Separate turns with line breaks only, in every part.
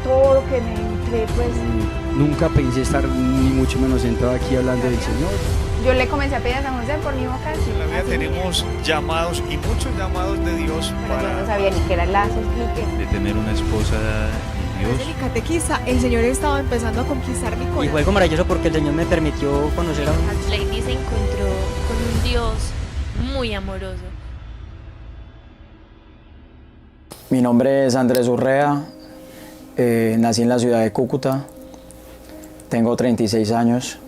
todo lo que me entré, pues
Nunca pensé estar ni mucho menos sentado aquí hablando del Señor.
yo le comencé a pedir a San José por mi vocación.
En la vida
Así.
tenemos llamados y muchos llamados de Dios
Pero yo no
para...
sabía ni qué era lazos, ni qué.
de tener una esposa de
Desde
Dios.
mi catequista, el Señor estaba empezando a conquistar mi
Y
corazón.
fue algo maravilloso porque el Señor me permitió conocer a un...
Lady se encontró con un Dios muy amoroso.
Mi nombre es Andrés Urrea, nací en la ciudad de Cúcuta, tengo 36 años.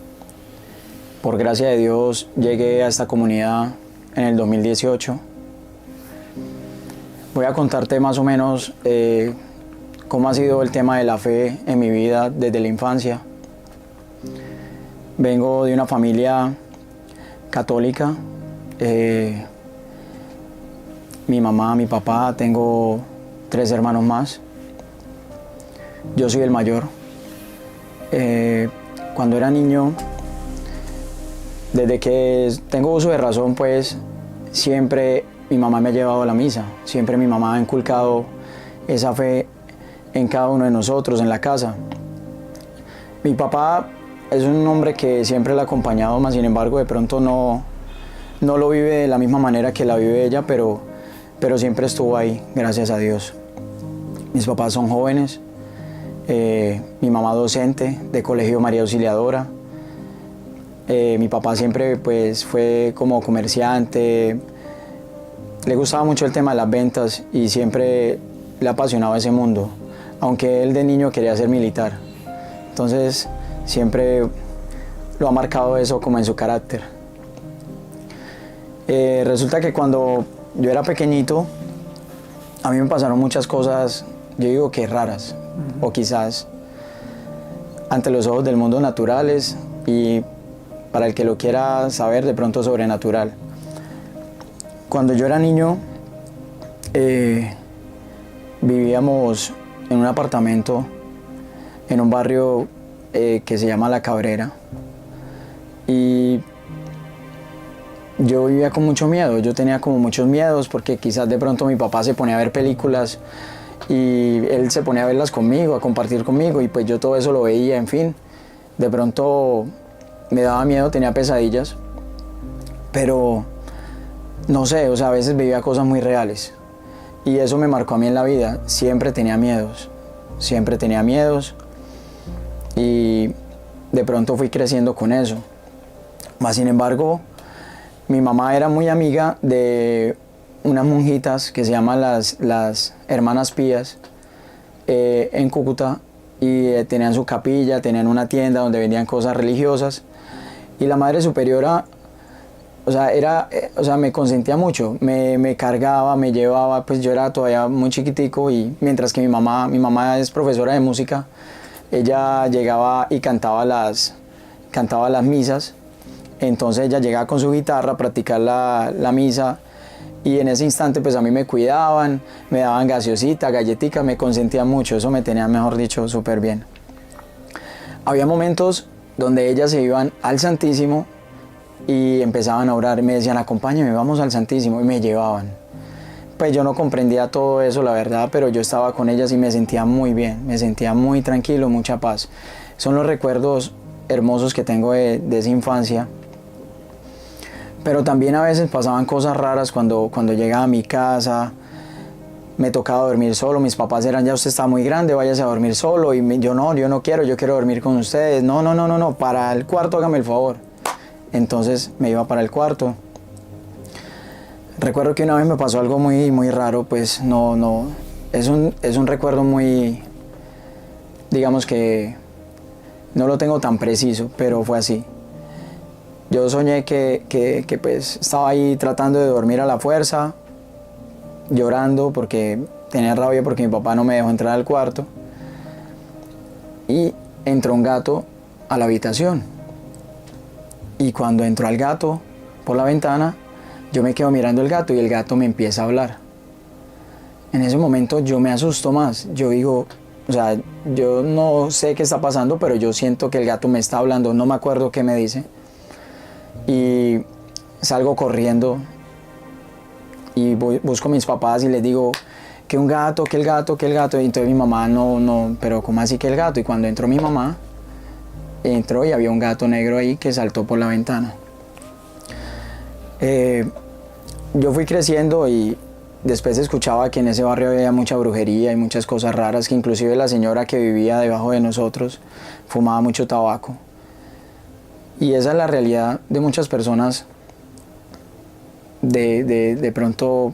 Por gracia de Dios llegué a esta comunidad en el 2018. Voy a contarte más o menos cómo ha sido el tema de la fe en mi vida desde la infancia. Vengo de una familia católica. Mi mamá, mi papá, tengo 3 hermanos más. Yo soy el mayor. Cuando era niño, desde que tengo uso de razón, pues siempre mi mamá me ha llevado a la misa. Siempre mi mamá ha inculcado esa fe en cada uno de nosotros, en la casa. Mi papá es un hombre que siempre la ha acompañado, más sin embargo, de pronto no lo vive de la misma manera que la vive ella, pero siempre estuvo ahí, gracias a Dios. Mis papás son jóvenes, mi mamá docente de Colegio María Auxiliadora. Mi papá siempre pues, fue como comerciante, le gustaba mucho el tema de las ventas y siempre le apasionaba ese mundo, aunque él de niño quería ser militar. Entonces siempre lo ha marcado eso como en su carácter. Resulta que cuando yo era pequeñito, a mí me pasaron muchas cosas, yo digo que raras, o quizás ante los ojos del mundo naturales y para el que lo quiera saber, de pronto sobrenatural. Cuando yo era niño, vivíamos en un apartamento en un barrio que se llama La Cabrera y yo vivía con mucho miedo. Yo tenía como muchos miedos porque quizás de pronto mi papá se ponía a ver películas y él se ponía a verlas conmigo, a compartir conmigo y pues yo todo eso lo veía, en fin. De pronto me daba miedo, tenía pesadillas, pero no sé, o sea, a veces vivía cosas muy reales y eso me marcó a mí en la vida. Siempre tenía miedos y de pronto fui creciendo con eso. Mas sin embargo, mi mamá era muy amiga de unas monjitas que se llaman las Hermanas Pías en Cúcuta y tenían su capilla, tenían una tienda donde vendían cosas religiosas y la Madre Superiora, o sea, me consentía mucho, me cargaba, me llevaba, pues yo era todavía muy chiquitico y mientras que mi mamá es profesora de música, ella llegaba y cantaba las misas. Entonces ella llegaba con su guitarra a practicar la misa y en ese instante pues a mí me cuidaban, me daban gaseosita, galletica, me consentían mucho, eso me tenía, mejor dicho, súper bien. Había momentos donde ellas se iban al Santísimo y empezaban a orar y me decían, acompáñame, vamos al Santísimo, y me llevaban. Pues yo no comprendía todo eso, la verdad, pero yo estaba con ellas y me sentía muy bien, me sentía muy tranquilo, mucha paz. Son los recuerdos hermosos que tengo de esa infancia. Pero también a veces pasaban cosas raras cuando llegaba a mi casa, me tocaba dormir solo, mis papás eran, ya usted está muy grande, váyase a dormir solo, y yo no quiero, yo quiero dormir con ustedes, no, para el cuarto hágame el favor. Entonces me iba para el cuarto. Recuerdo que una vez me pasó algo muy, muy raro, pues es un recuerdo muy, digamos que no lo tengo tan preciso, pero fue así. Yo soñé que pues estaba ahí tratando de dormir a la fuerza, llorando porque tenía rabia porque mi papá no me dejó entrar al cuarto. Y entró un gato a la habitación. Y cuando entró el gato por la ventana, yo me quedo mirando el gato y el gato me empieza a hablar. En ese momento yo me asusto más. Yo digo, o sea, yo no sé qué está pasando, pero yo siento que el gato me está hablando, no me acuerdo qué me dice. Y salgo corriendo y busco a mis papás y les digo, que un gato, que el gato, que el gato. Y entonces mi mamá, no, pero ¿cómo así que el gato? Y cuando entró mi mamá, entró y había un gato negro ahí que saltó por la ventana. Yo fui creciendo y después escuchaba que en ese barrio había mucha brujería y muchas cosas raras, que inclusive la señora que vivía debajo de nosotros fumaba mucho tabaco. Y esa es la realidad de muchas personas de pronto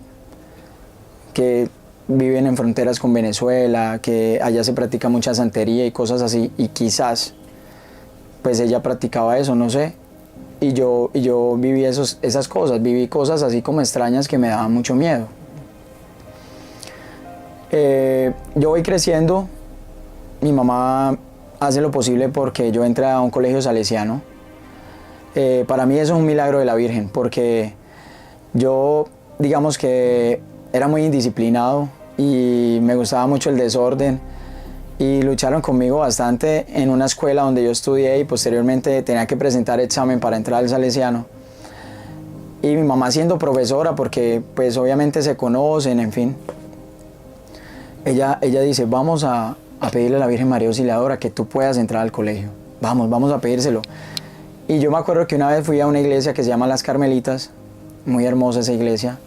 que viven en fronteras con Venezuela, que allá se practica mucha santería y cosas así, y quizás pues ella practicaba eso, no sé. Y yo viví esas cosas, viví cosas así como extrañas que me daban mucho miedo. Yo voy creciendo, mi mamá hace lo posible porque yo entre a un colegio salesiano. Para mí eso es un milagro de la Virgen, porque yo, digamos que era muy indisciplinado y me gustaba mucho el desorden. Y lucharon conmigo bastante en una escuela donde yo estudié y posteriormente tenía que presentar examen para entrar al salesiano. Y mi mamá siendo profesora, porque pues obviamente se conocen, en fin. Ella dice, vamos a pedirle a la Virgen María Auxiliadora que tú puedas entrar al colegio. Vamos a pedírselo. Y yo me acuerdo que una vez fui a una iglesia que se llama Las Carmelitas, muy hermosa esa iglesia.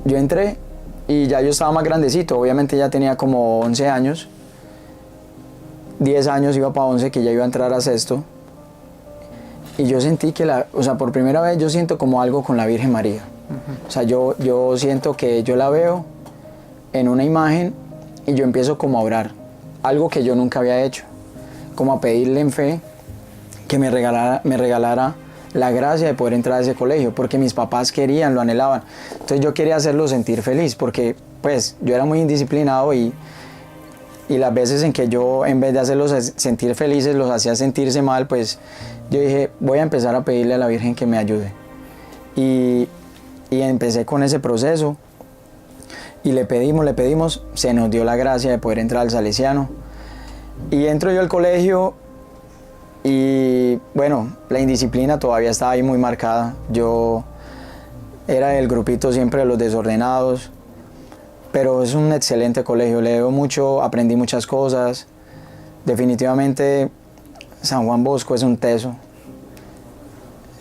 Yo entré y ya yo estaba más grandecito, obviamente ya tenía como 11 años, 10 años iba para 11, que ya iba a entrar a sexto, y yo sentí que, por primera vez yo siento como algo con la Virgen María. O sea, yo siento que yo la veo en una imagen y yo empiezo como a orar, algo que yo nunca había hecho, como a pedirle en fe que me regalara la gracia de poder entrar a ese colegio, porque mis papás querían, lo anhelaban. Entonces yo quería hacerlos sentir feliz, porque pues yo era muy indisciplinado y las veces en que yo, en vez de hacerlos sentir felices, los hacía sentirse mal, pues yo dije, voy a empezar a pedirle a la Virgen que me ayude. Y empecé con ese proceso y le pedimos, se nos dio la gracia de poder entrar al salesiano. Y entro yo al colegio. Y bueno, la indisciplina todavía estaba ahí muy marcada. Yo era del grupito siempre de los desordenados, pero es un excelente colegio, le debo mucho, aprendí muchas cosas. Definitivamente San Juan Bosco es un teso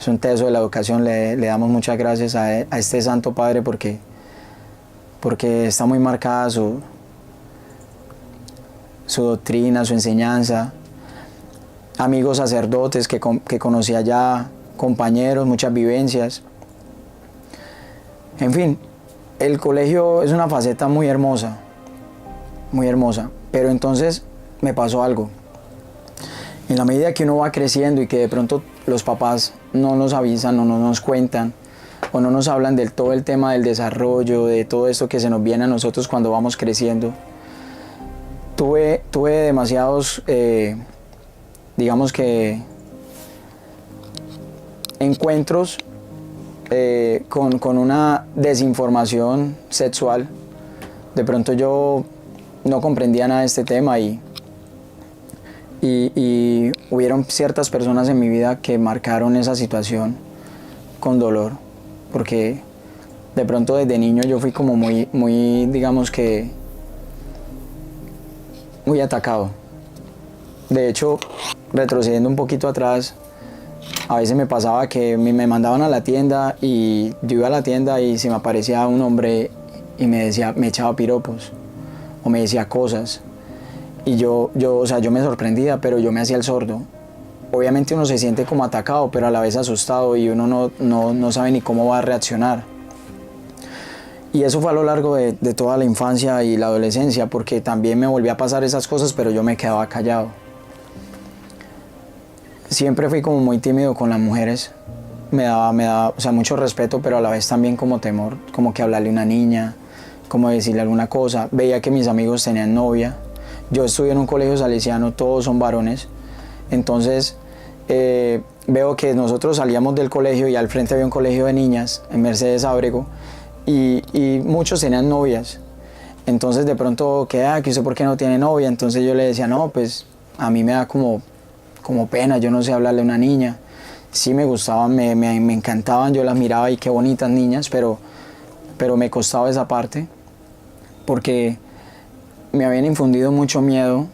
de la educación. Le damos muchas gracias a este Santo Padre porque está muy marcada su doctrina, su enseñanza. Amigos sacerdotes que conocí allá, compañeros, muchas vivencias. En fin, el colegio es una faceta muy hermosa, pero entonces me pasó algo. En la medida que uno va creciendo y que de pronto los papás no nos avisan o no nos cuentan o no nos hablan del todo el tema del desarrollo, de todo esto que se nos viene a nosotros cuando vamos creciendo, tuve demasiados... digamos que encuentros con una desinformación sexual. De pronto yo no comprendía nada de este tema y hubieron ciertas personas en mi vida que marcaron esa situación con dolor, porque de pronto desde niño yo fui como muy digamos que muy atacado. De hecho, retrocediendo un poquito atrás, a veces me pasaba que me mandaban a la tienda y yo iba a la tienda y se me aparecía un hombre y me echaba piropos o me decía cosas. Y yo me sorprendía, pero yo me hacía el sordo. Obviamente uno se siente como atacado, pero a la vez asustado y uno no sabe ni cómo va a reaccionar. Y eso fue a lo largo de toda la infancia y la adolescencia, porque también me volvía a pasar esas cosas, pero yo me quedaba callado. Siempre fui como muy tímido con las mujeres, me daba mucho respeto, pero a la vez también como temor, como que hablarle a una niña, como decirle alguna cosa. Veía que mis amigos tenían novia, yo estudié en un colegio salesiano, todos son varones, entonces veo que nosotros salíamos del colegio y al frente había un colegio de niñas, en Mercedes Ábrego, y muchos tenían novias. Entonces de pronto, que usted por qué no tiene novia, entonces yo le decía, no, pues a mí me da como pena, yo no sé hablarle a una niña. Sí me gustaban, me encantaban, yo las miraba y qué bonitas niñas, pero pero me costaba esa parte porque me habían infundido mucho miedo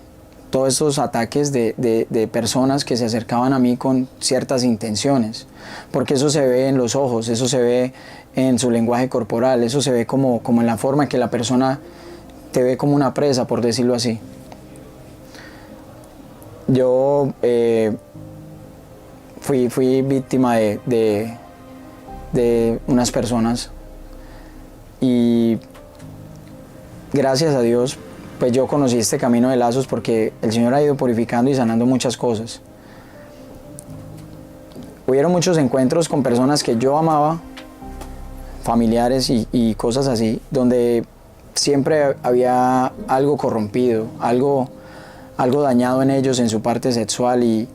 todos estos ataques de personas que se acercaban a mí con ciertas intenciones, porque eso se ve en los ojos, eso se ve en su lenguaje corporal, eso se ve como en la forma en que la persona te ve como una presa, por decirlo así. Yo fui víctima de unas personas y gracias a Dios pues yo conocí este camino de lazos porque el Señor ha ido purificando y sanando muchas cosas. Hubieron muchos encuentros con personas que yo amaba, familiares y cosas así, donde siempre había algo corrompido, algo dañado en ellos en su parte sexual y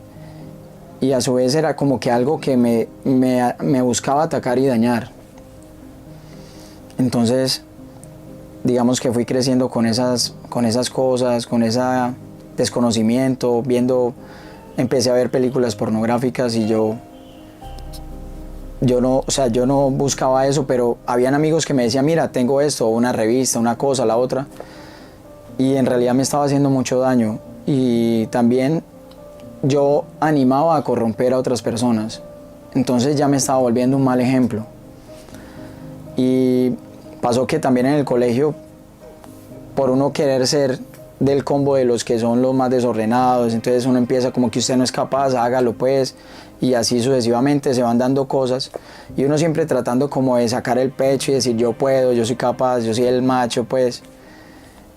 a su vez era como que algo que me buscaba atacar y dañar. Entonces, digamos que fui creciendo con esas cosas, con ese desconocimiento, empecé a ver películas pornográficas y yo no buscaba eso, pero habían amigos que me decían, mira, tengo esto, una revista, una cosa, la otra, y en realidad me estaba haciendo mucho daño y también yo animaba a corromper a otras personas, entonces ya me estaba volviendo un mal ejemplo. Y pasó que también en el colegio, por uno querer ser del combo de los que son los más desordenados, entonces uno empieza como que usted no es capaz, hágalo pues, y así sucesivamente se van dando cosas, y uno siempre tratando como de sacar el pecho y decir yo puedo, yo soy capaz, yo soy el macho pues,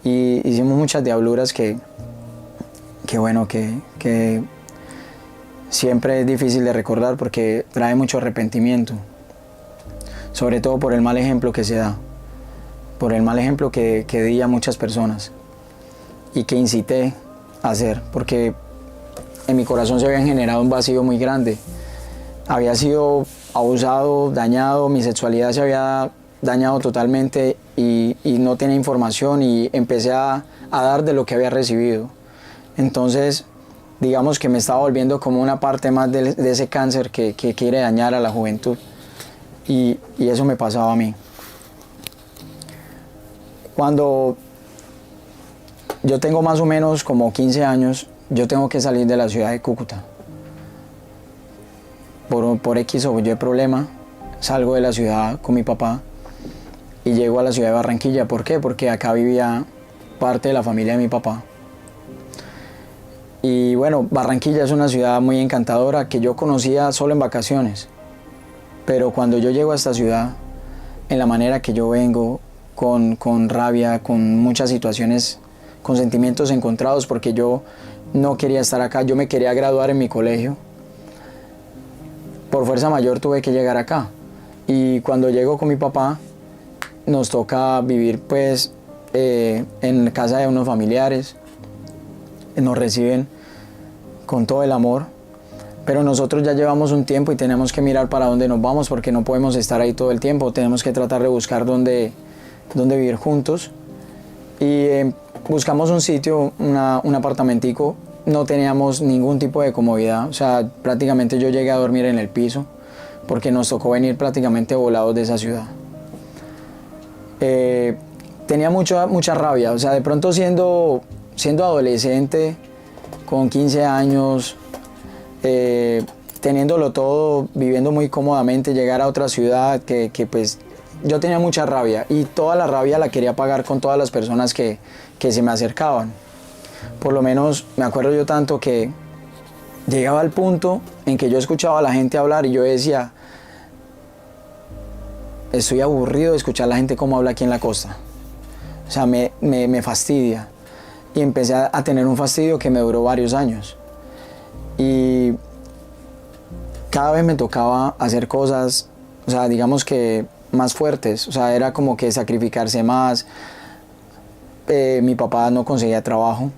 y hicimos muchas diabluras que siempre es difícil de recordar porque trae mucho arrepentimiento, sobre todo por el mal ejemplo que se da, por el mal ejemplo que di a muchas personas y que incité a hacer, porque en mi corazón se había generado un vacío muy grande. Había sido abusado, dañado, mi sexualidad se había dañado totalmente y no tenía información y empecé a dar de lo que había recibido. Entonces, digamos que me estaba volviendo como una parte más de ese cáncer que quiere dañar a la juventud y eso me pasaba a mí. Cuando yo tengo más o menos como 15 años, yo tengo que salir de la ciudad de Cúcuta. Por X o Y problema, salgo de la ciudad con mi papá y llego a la ciudad de Barranquilla. ¿Por qué? Porque acá vivía parte de la familia de mi papá. Y bueno, Barranquilla es una ciudad muy encantadora que yo conocía solo en vacaciones. Pero cuando yo llego a esta ciudad, en la manera que yo vengo, con rabia, con muchas situaciones, con sentimientos encontrados, porque yo no quería estar acá, yo me quería graduar en mi colegio. Por fuerza mayor tuve que llegar acá. Y cuando llego con mi papá, nos toca vivir pues en casa de unos familiares. Nos reciben con todo el amor. Pero nosotros ya llevamos un tiempo y tenemos que mirar para dónde nos vamos porque no podemos estar ahí todo el tiempo. Tenemos que tratar de buscar dónde vivir juntos. Y buscamos un sitio, un apartamentico. No teníamos ningún tipo de comodidad. O sea, prácticamente yo llegué a dormir en el piso porque nos tocó venir prácticamente volados de esa ciudad. Tenía mucha rabia. O sea, de pronto siendo adolescente, con 15 años, teniéndolo todo, viviendo muy cómodamente, llegar a otra ciudad que pues yo tenía mucha rabia y toda la rabia la quería pagar con todas las personas que se me acercaban. Por lo menos me acuerdo yo tanto que llegaba al punto en que yo escuchaba a la gente hablar y yo decía, estoy aburrido de escuchar a la gente cómo habla aquí en la costa. O sea, me fastidia. Y empecé a tener un fastidio que me duró varios años. Y cada vez me tocaba hacer cosas, o sea, digamos que más fuertes. O sea, era como que sacrificarse más. Mi papá no conseguía trabajo.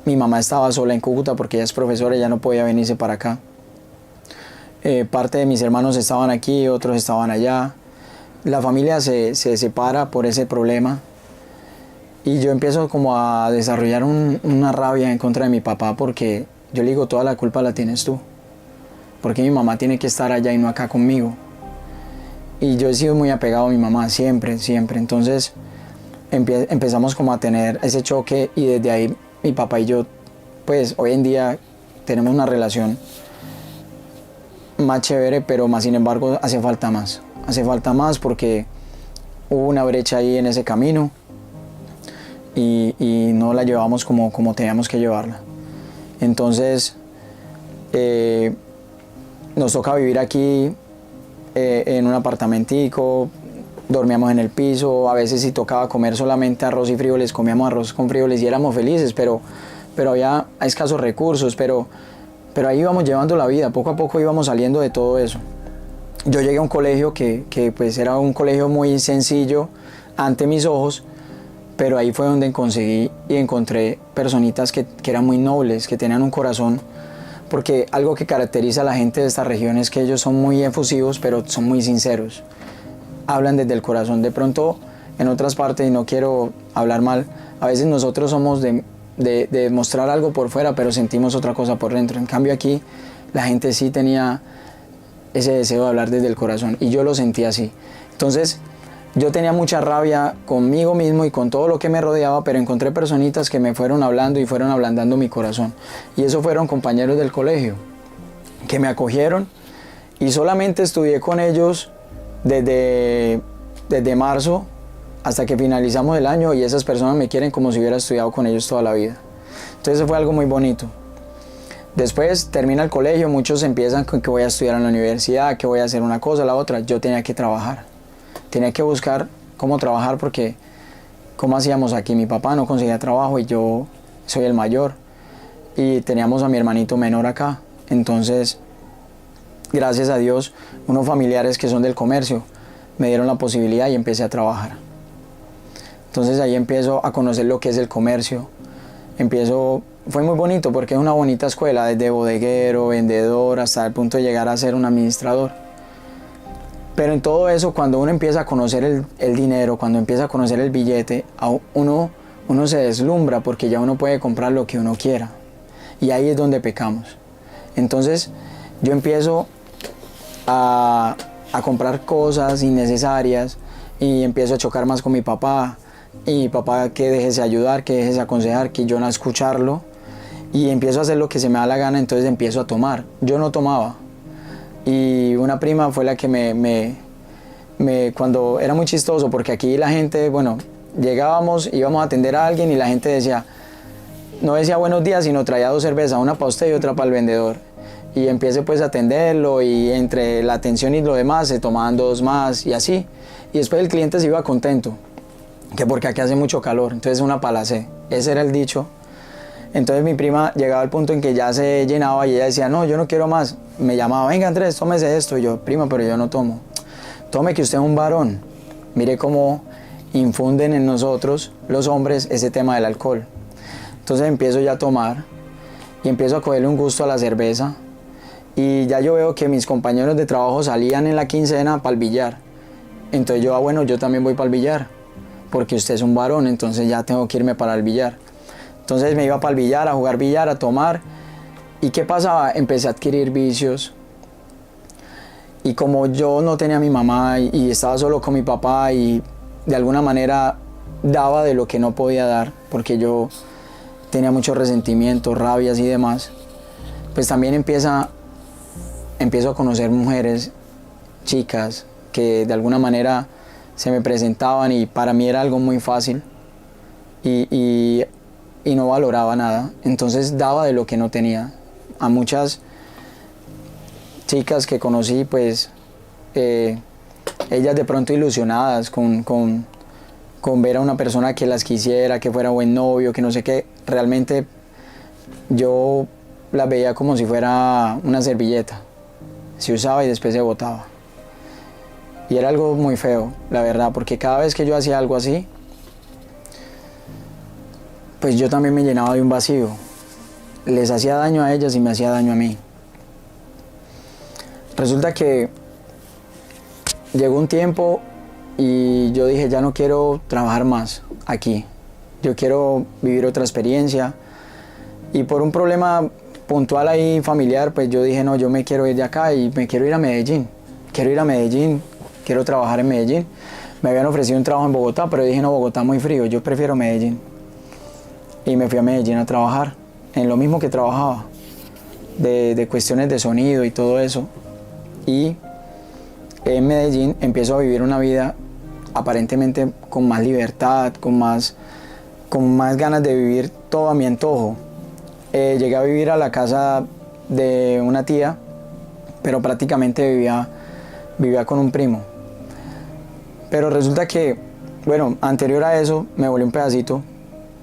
Mi mamá estaba sola en Cúcuta porque ella es profesora y ya no podía venirse para acá. Parte de mis hermanos estaban aquí, otros estaban allá. La familia se separa por ese problema. Y yo empiezo como a desarrollar una rabia en contra de mi papá porque yo le digo, toda la culpa la tienes tú. Porque mi mamá tiene que estar allá y no acá conmigo. y yo he sido muy apegado a mi mamá, siempre, siempre. Entonces empezamos como a tener ese choque y desde ahí mi papá y yo, pues hoy en día tenemos una relación más chévere, pero más sin embargo hace falta más. Hace falta más porque hubo una brecha ahí en ese camino y no la llevamos como teníamos que llevarla. Entonces nos toca vivir aquí en un apartamentico, dormíamos en el piso, a veces si tocaba comer solamente arroz y frijoles, comíamos arroz con frijoles y éramos felices, pero había escasos recursos, pero ahí íbamos llevando la vida, poco a poco íbamos saliendo de todo eso. Yo llegué a un colegio que pues era un colegio muy sencillo ante mis ojos, pero ahí fue donde conseguí y encontré personitas que eran muy nobles, que tenían un corazón, porque algo que caracteriza a la gente de esta región es que ellos son muy efusivos, pero son muy sinceros. Hablan desde el corazón. De pronto, en otras partes, y no quiero hablar mal, a veces nosotros somos de mostrar algo por fuera, pero sentimos otra cosa por dentro. En cambio aquí, la gente sí tenía ese deseo de hablar desde el corazón, y yo lo sentí así. Entonces, yo tenía mucha rabia conmigo mismo y con todo lo que me rodeaba, pero encontré personitas que me fueron hablando y fueron ablandando mi corazón. Y esos fueron compañeros del colegio, que me acogieron, y solamente estudié con ellos desde marzo hasta que finalizamos el año, y esas personas me quieren como si hubiera estudiado con ellos toda la vida. Entonces fue algo muy bonito. Después termina el colegio, muchos empiezan con que voy a estudiar en la universidad, que voy a hacer una cosa, la otra. Yo tenía que trabajar, tenía que buscar cómo trabajar, porque ¿cómo hacíamos aquí? Mi papá no conseguía trabajo y yo soy el mayor, y teníamos a mi hermanito menor acá. Entonces, gracias a Dios, unos familiares que son del comercio me dieron la posibilidad y empecé a trabajar. Entonces ahí empiezo a conocer lo que es el comercio. Fue muy bonito porque es una bonita escuela, desde bodeguero, vendedor, hasta el punto de llegar a ser un administrador. Pero en todo eso, cuando uno empieza a conocer el dinero, cuando empieza a conocer el billete, uno se deslumbra porque ya uno puede comprar lo que uno quiera. Y ahí es donde pecamos. Entonces yo empiezo a comprar cosas innecesarias y empiezo a chocar más con mi papá. Y mi papá, que déjese ayudar, que déjese aconsejar, que yo no escucharlo. Y empiezo a hacer lo que se me da la gana, entonces empiezo a tomar. Yo no tomaba. Y una prima fue la que cuando era muy chistoso, porque aquí la gente, bueno, llegábamos, íbamos a atender a alguien y la gente decía, no decía buenos días, sino traía 2 cervezas, una para usted y otra para el vendedor. Y empiece pues a atenderlo, y entre la atención y lo demás se tomaban 2 más y así. Y después el cliente se iba contento, que porque aquí hace mucho calor, entonces una palacé. Ese era el dicho. Entonces mi prima llegaba al punto en que ya se llenaba y ella decía, no, yo no quiero más. Me llamaba, venga Andrés, tómese esto. Y yo, prima, pero yo no tomo. Tome, que usted es un varón. Mire cómo infunden en nosotros, los hombres, ese tema del alcohol. Entonces empiezo ya a tomar y empiezo a cogerle un gusto a la cerveza. Y ya yo veo que mis compañeros de trabajo salían en la quincena para el billar. Entonces yo, bueno, yo también voy para el billar, porque usted es un varón, entonces ya tengo que irme para el billar. Entonces me iba para el billar, a jugar billar, a tomar. ¿Y qué pasaba? Empecé a adquirir vicios. Y como yo no tenía a mi mamá y estaba solo con mi papá, y de alguna manera daba de lo que no podía dar, porque yo tenía mucho resentimiento, rabias y demás, pues también empiezo a conocer mujeres, chicas, que de alguna manera se me presentaban y para mí era algo muy fácil y no valoraba nada. Entonces daba de lo que no tenía. A muchas chicas que conocí, pues ellas de pronto ilusionadas con ver a una persona que las quisiera, que fuera buen novio, que no sé qué, realmente yo las veía como si fuera una servilleta. Se usaba y después se botaba. Y era algo muy feo, la verdad, porque cada vez que yo hacía algo así, pues yo también me llenaba de un vacío. Les hacía daño a ellas y me hacía daño a mí. Resulta que llegó un tiempo y yo dije, ya no quiero trabajar más aquí. Yo quiero vivir otra experiencia. Y por un problema puntual ahí familiar, pues yo dije, no, yo me quiero ir de acá y me quiero ir a Medellín. Quiero ir a Medellín, quiero trabajar en Medellín. Me habían ofrecido un trabajo en Bogotá, pero dije, no, Bogotá muy frío, yo prefiero Medellín. Y me fui a Medellín a trabajar, en lo mismo que trabajaba, de cuestiones de sonido y todo eso. Y en Medellín empiezo a vivir una vida aparentemente con más libertad, con más ganas de vivir todo a mi antojo. Llegué a vivir a la casa de una tía, pero prácticamente vivía con un primo. Pero resulta que, bueno, anterior a eso me volví un pedacito.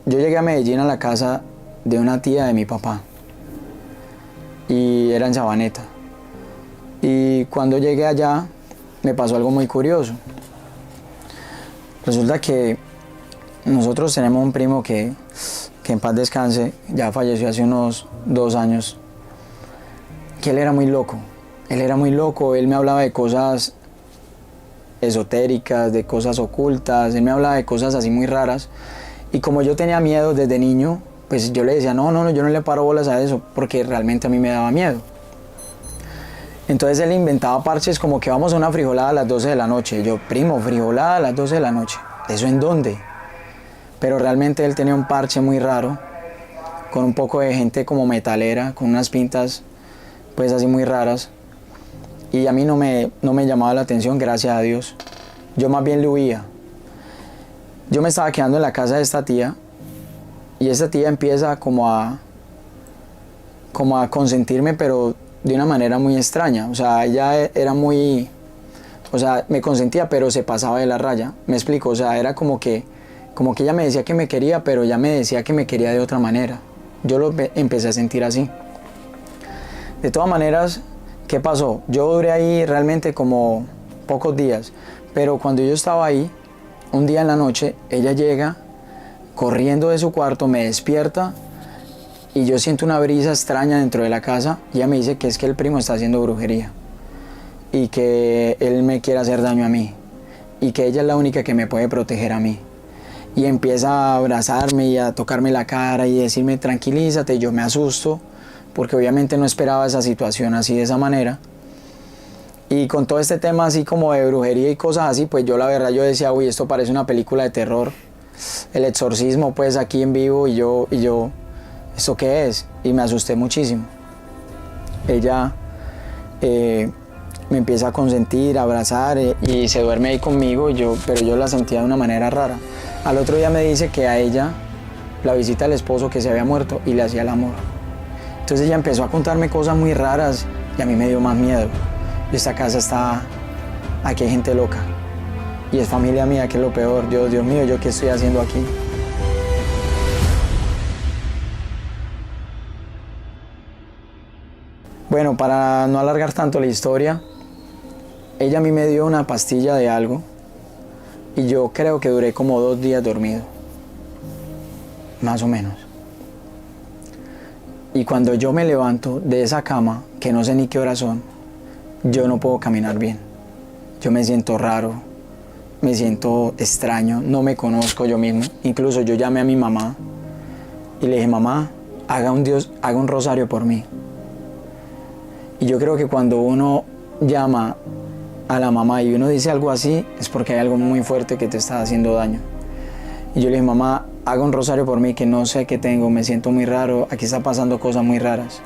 Yo llegué a Medellín a la casa de una tía de mi papá y era en Sabaneta. Y cuando llegué allá me pasó algo muy curioso. Resulta que nosotros tenemos un primo que en paz descanse, ya falleció hace unos 2 años, que él era muy loco. Él me hablaba de cosas esotéricas, de cosas ocultas, él me hablaba de cosas así muy raras. Y como yo tenía miedo desde niño, pues yo le decía, no, yo no le paro bolas a eso, porque realmente a mí me daba miedo. Entonces él inventaba parches como que vamos a una frijolada a las 12 de la noche. Yo, primo, frijolada a las 12 de la noche. ¿Eso en dónde? Pero realmente él tenía un parche muy raro, con un poco de gente como metalera, con unas pintas pues así muy raras. Y a mí no me llamaba la atención, gracias a Dios. Yo más bien le huía. Yo me estaba quedando en la casa de esta tía, y esta tía empieza como a consentirme, pero de una manera muy extraña. O sea, ella era muy... O sea, me consentía, pero se pasaba de la raya. Me explico, o sea, era como que ella me decía que me quería, pero ella me decía que me quería de otra manera. Yo lo empecé a sentir así. De todas maneras, ¿qué pasó? Yo duré ahí realmente como pocos días, pero cuando yo estaba ahí, un día en la noche, ella llega corriendo de su cuarto, me despierta y yo siento una brisa extraña dentro de la casa. Y ella me dice que es que el primo está haciendo brujería y que él me quiere hacer daño a mí y que ella es la única que me puede proteger a mí. Y empieza a abrazarme y a tocarme la cara y decirme tranquilízate. Yo me asusto porque obviamente no esperaba esa situación así de esa manera. Y con todo este tema así como de brujería y cosas así, pues yo la verdad yo decía, uy, esto parece una película de terror. El exorcismo pues aquí en vivo y yo, ¿esto qué es? Y me asusté muchísimo. Ella me empieza a consentir, a abrazar y se duerme ahí conmigo, pero yo la sentía de una manera rara. Al otro día me dice que a ella la visita el esposo que se había muerto y le hacía el amor. Entonces ella empezó a contarme cosas muy raras y a mí me dio más miedo. Esta casa aquí hay gente loca y es familia mía, que es lo peor. Dios mío, ¿yo qué estoy haciendo aquí? Bueno, para no alargar tanto la historia, ella a mí me dio una pastilla de algo y yo creo que duré como 2 días dormido, más o menos. Y cuando yo me levanto de esa cama, que no sé ni qué horas son, yo no puedo caminar bien. Yo me siento raro, me siento extraño, no me conozco yo mismo. Incluso yo llamé a mi mamá y le dije, mamá, haga un rosario por mí. Y yo creo que cuando uno llama a la mamá y uno dice algo así, es porque hay algo muy fuerte que te está haciendo daño. Y yo le dije, mamá, haga un rosario por mí, que no sé qué tengo, me siento muy raro, aquí está pasando cosas muy raras.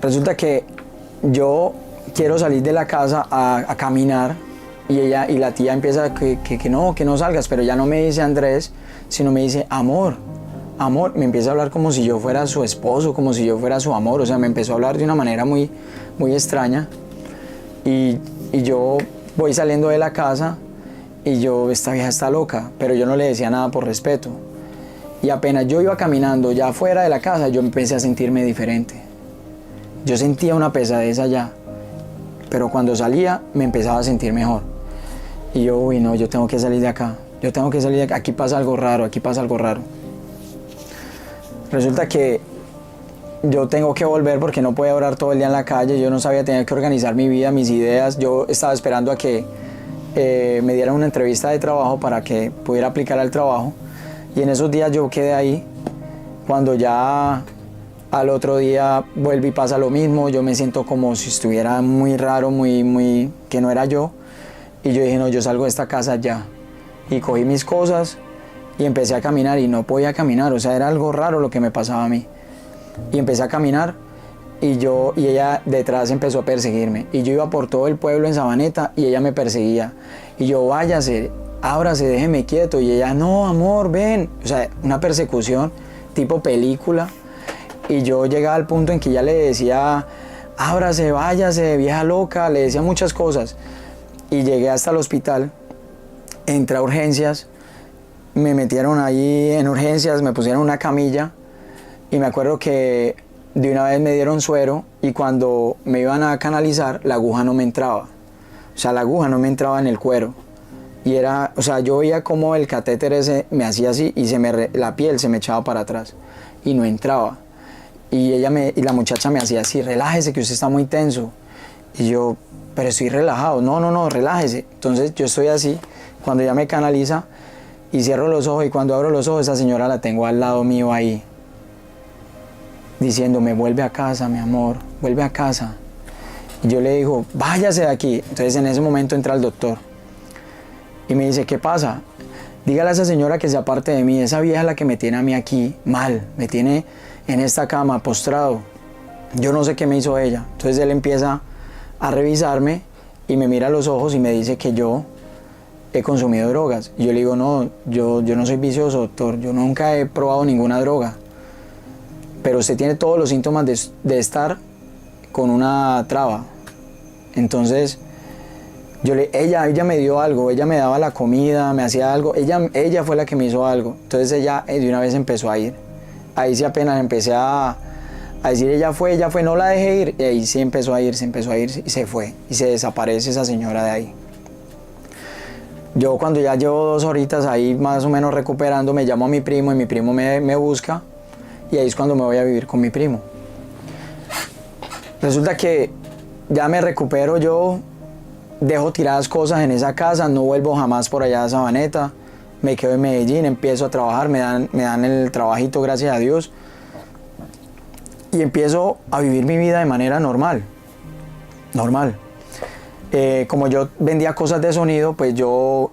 Resulta que yo quiero salir de la casa a caminar y la tía empieza que no salgas, pero ya no me dice Andrés, sino me dice amor, me empieza a hablar como si yo fuera su esposo, como si yo fuera su amor, o sea, me empezó a hablar de una manera muy, muy extraña y yo voy saliendo de la casa y esta vieja está loca, pero yo no le decía nada por respeto. Y apenas yo iba caminando ya fuera de la casa, yo empecé a sentirme diferente. Yo sentía una pesadez allá, pero cuando salía me empezaba a sentir mejor. Y yo, uy, no, yo tengo que salir de acá, aquí pasa algo raro, Resulta que yo tengo que volver porque no podía orar todo el día en la calle, yo no sabía, tenía que organizar mi vida, mis ideas. Yo estaba esperando a que me dieran una entrevista de trabajo para que pudiera aplicar al trabajo. Y en esos días yo quedé ahí, cuando ya Al otro día vuelve y pasa lo mismo, yo me siento como si estuviera muy raro, que no era yo. Y yo dije, no, yo salgo de esta casa ya. Y cogí mis cosas y empecé a caminar y no podía caminar, o sea, era algo raro lo que me pasaba a mí. Y empecé a caminar y ella detrás empezó a perseguirme. Y yo iba por todo el pueblo en Sabaneta y ella me perseguía. Y yo, váyase, ábrase, déjeme quieto. Y ella, no, amor, ven. O sea, una persecución tipo película. Y yo llegaba al punto en que ya le decía, ábrase, váyase, vieja loca, le decía muchas cosas. Y llegué hasta el hospital, entré a urgencias, me metieron ahí en urgencias, me pusieron una camilla y me acuerdo que de una vez me dieron suero y cuando me iban a canalizar la aguja no me entraba. O sea, la aguja no me entraba en el cuero. Y era, o sea, yo veía como el catéter ese me hacía así y la piel se me echaba para atrás y no entraba. Y la muchacha me hacía así, relájese que usted está muy tenso. Y yo, pero estoy relajado. No, relájese. Entonces yo estoy así, cuando ella me canaliza y cierro los ojos y cuando abro los ojos esa señora la tengo al lado mío ahí, diciéndome, vuelve a casa, mi amor, vuelve a casa. Y yo le digo, váyase de aquí. Entonces en ese momento entra el doctor y me dice, ¿qué pasa? Dígale a esa señora que se aparte de mí, esa vieja es la que me tiene a mí aquí mal, me tiene en esta cama, postrado. Yo no sé qué me hizo ella. Entonces él empieza a revisarme y me mira a los ojos y me dice que yo he consumido drogas. Y yo le digo, no, yo no soy vicioso, doctor, yo nunca he probado ninguna droga. Pero usted tiene todos los síntomas de estar con una traba. Entonces, ella me dio algo, ella me daba la comida, me hacía algo, ella fue la que me hizo algo. Entonces ella de una vez empezó a ir. Ahí sí apenas empecé a decir, ella fue, no la dejé ir. Y ahí sí empezó a ir y se fue. Y se desaparece esa señora de ahí. Yo cuando ya llevo 2 horitas ahí más o menos recuperando, me llamo a mi primo y mi primo me busca. Y ahí es cuando me voy a vivir con mi primo. Resulta que ya me recupero yo, dejo tiradas cosas en esa casa, no vuelvo jamás por allá a Sabaneta. Me quedo en Medellín, empiezo a trabajar, me dan el trabajito, gracias a Dios. Y empiezo a vivir mi vida de manera normal. Como yo vendía cosas de sonido, pues yo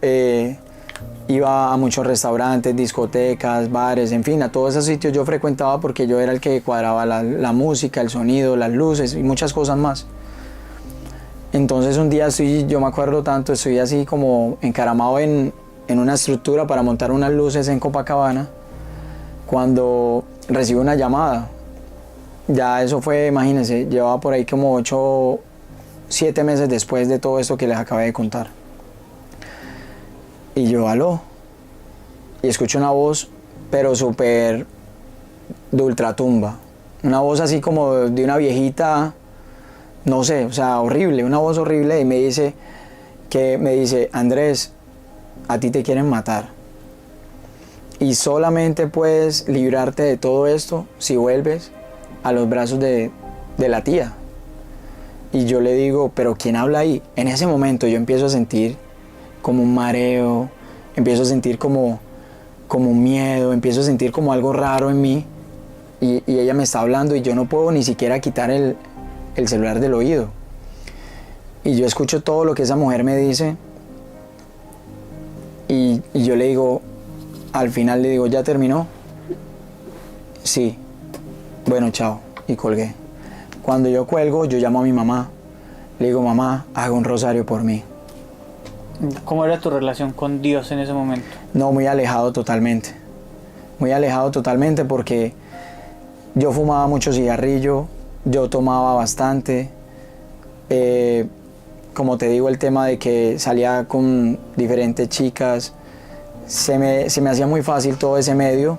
iba a muchos restaurantes, discotecas, bares, en fin, a todos esos sitios yo frecuentaba porque yo era el que cuadraba la música, el sonido, las luces y muchas cosas más. Entonces un día yo me acuerdo tanto, estoy así como encaramado en una estructura para montar unas luces en Copacabana, cuando recibo una llamada. Ya eso fue, imagínense, llevaba por ahí como 8, 7 meses después de todo esto que les acabé de contar. Y yo, aló, y escucho una voz, pero súper de ultratumba. Una voz así como de una viejita, no sé, o sea, horrible, una voz horrible, y me dice, Andrés, a ti te quieren matar. Y solamente puedes librarte de todo esto si vuelves a los brazos de la tía. Y yo le digo, ¿pero quién habla ahí? En ese momento yo empiezo a sentir como un mareo, empiezo a sentir como un miedo, empiezo a sentir como algo raro en mí. Y ella me está hablando y yo no puedo ni siquiera quitar el celular del oído. Y yo escucho todo lo que esa mujer me dice. Y yo le digo, al final le digo, ¿ya terminó? Sí. Bueno, chao. Y colgué. Cuando yo cuelgo, yo llamo a mi mamá. Le digo, mamá, haga un rosario por mí.
¿Cómo era tu relación con Dios en ese momento?
No, muy alejado totalmente. Muy alejado totalmente porque yo fumaba mucho cigarrillo, yo tomaba bastante. Como te digo, el tema de que salía con diferentes chicas, se me hacía muy fácil todo ese medio.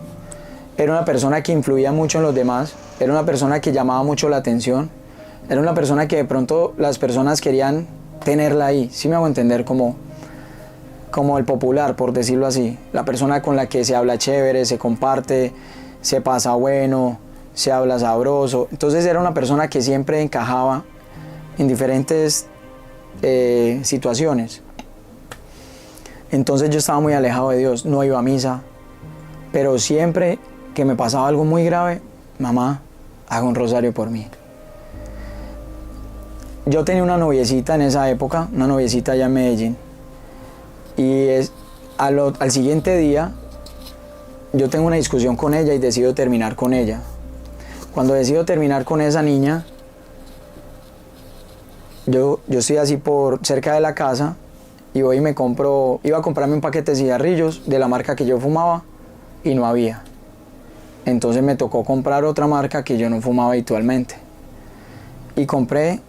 Era una persona que influía mucho en los demás, era una persona que llamaba mucho la atención, era una persona que de pronto las personas querían tenerla ahí, sí me hago entender, como el popular, por decirlo así, la persona con la que se habla chévere, se comparte, se pasa bueno, se habla sabroso. Entonces era una persona que siempre encajaba en diferentes situaciones. Entonces yo estaba muy alejado de Dios, no iba a misa, pero siempre que me pasaba algo muy grave, mamá, haga un rosario por mí. Yo tenía una noviecita en esa época, una noviecita allá en Medellín, y al siguiente día yo tengo una discusión con ella y decido terminar con ella. Cuando decido terminar con esa niña, yo estoy así por cerca de la casa y voy y iba a comprarme un paquete de cigarrillos de la marca que yo fumaba y no había. Entonces me tocó comprar otra marca que yo no fumaba habitualmente. Y compré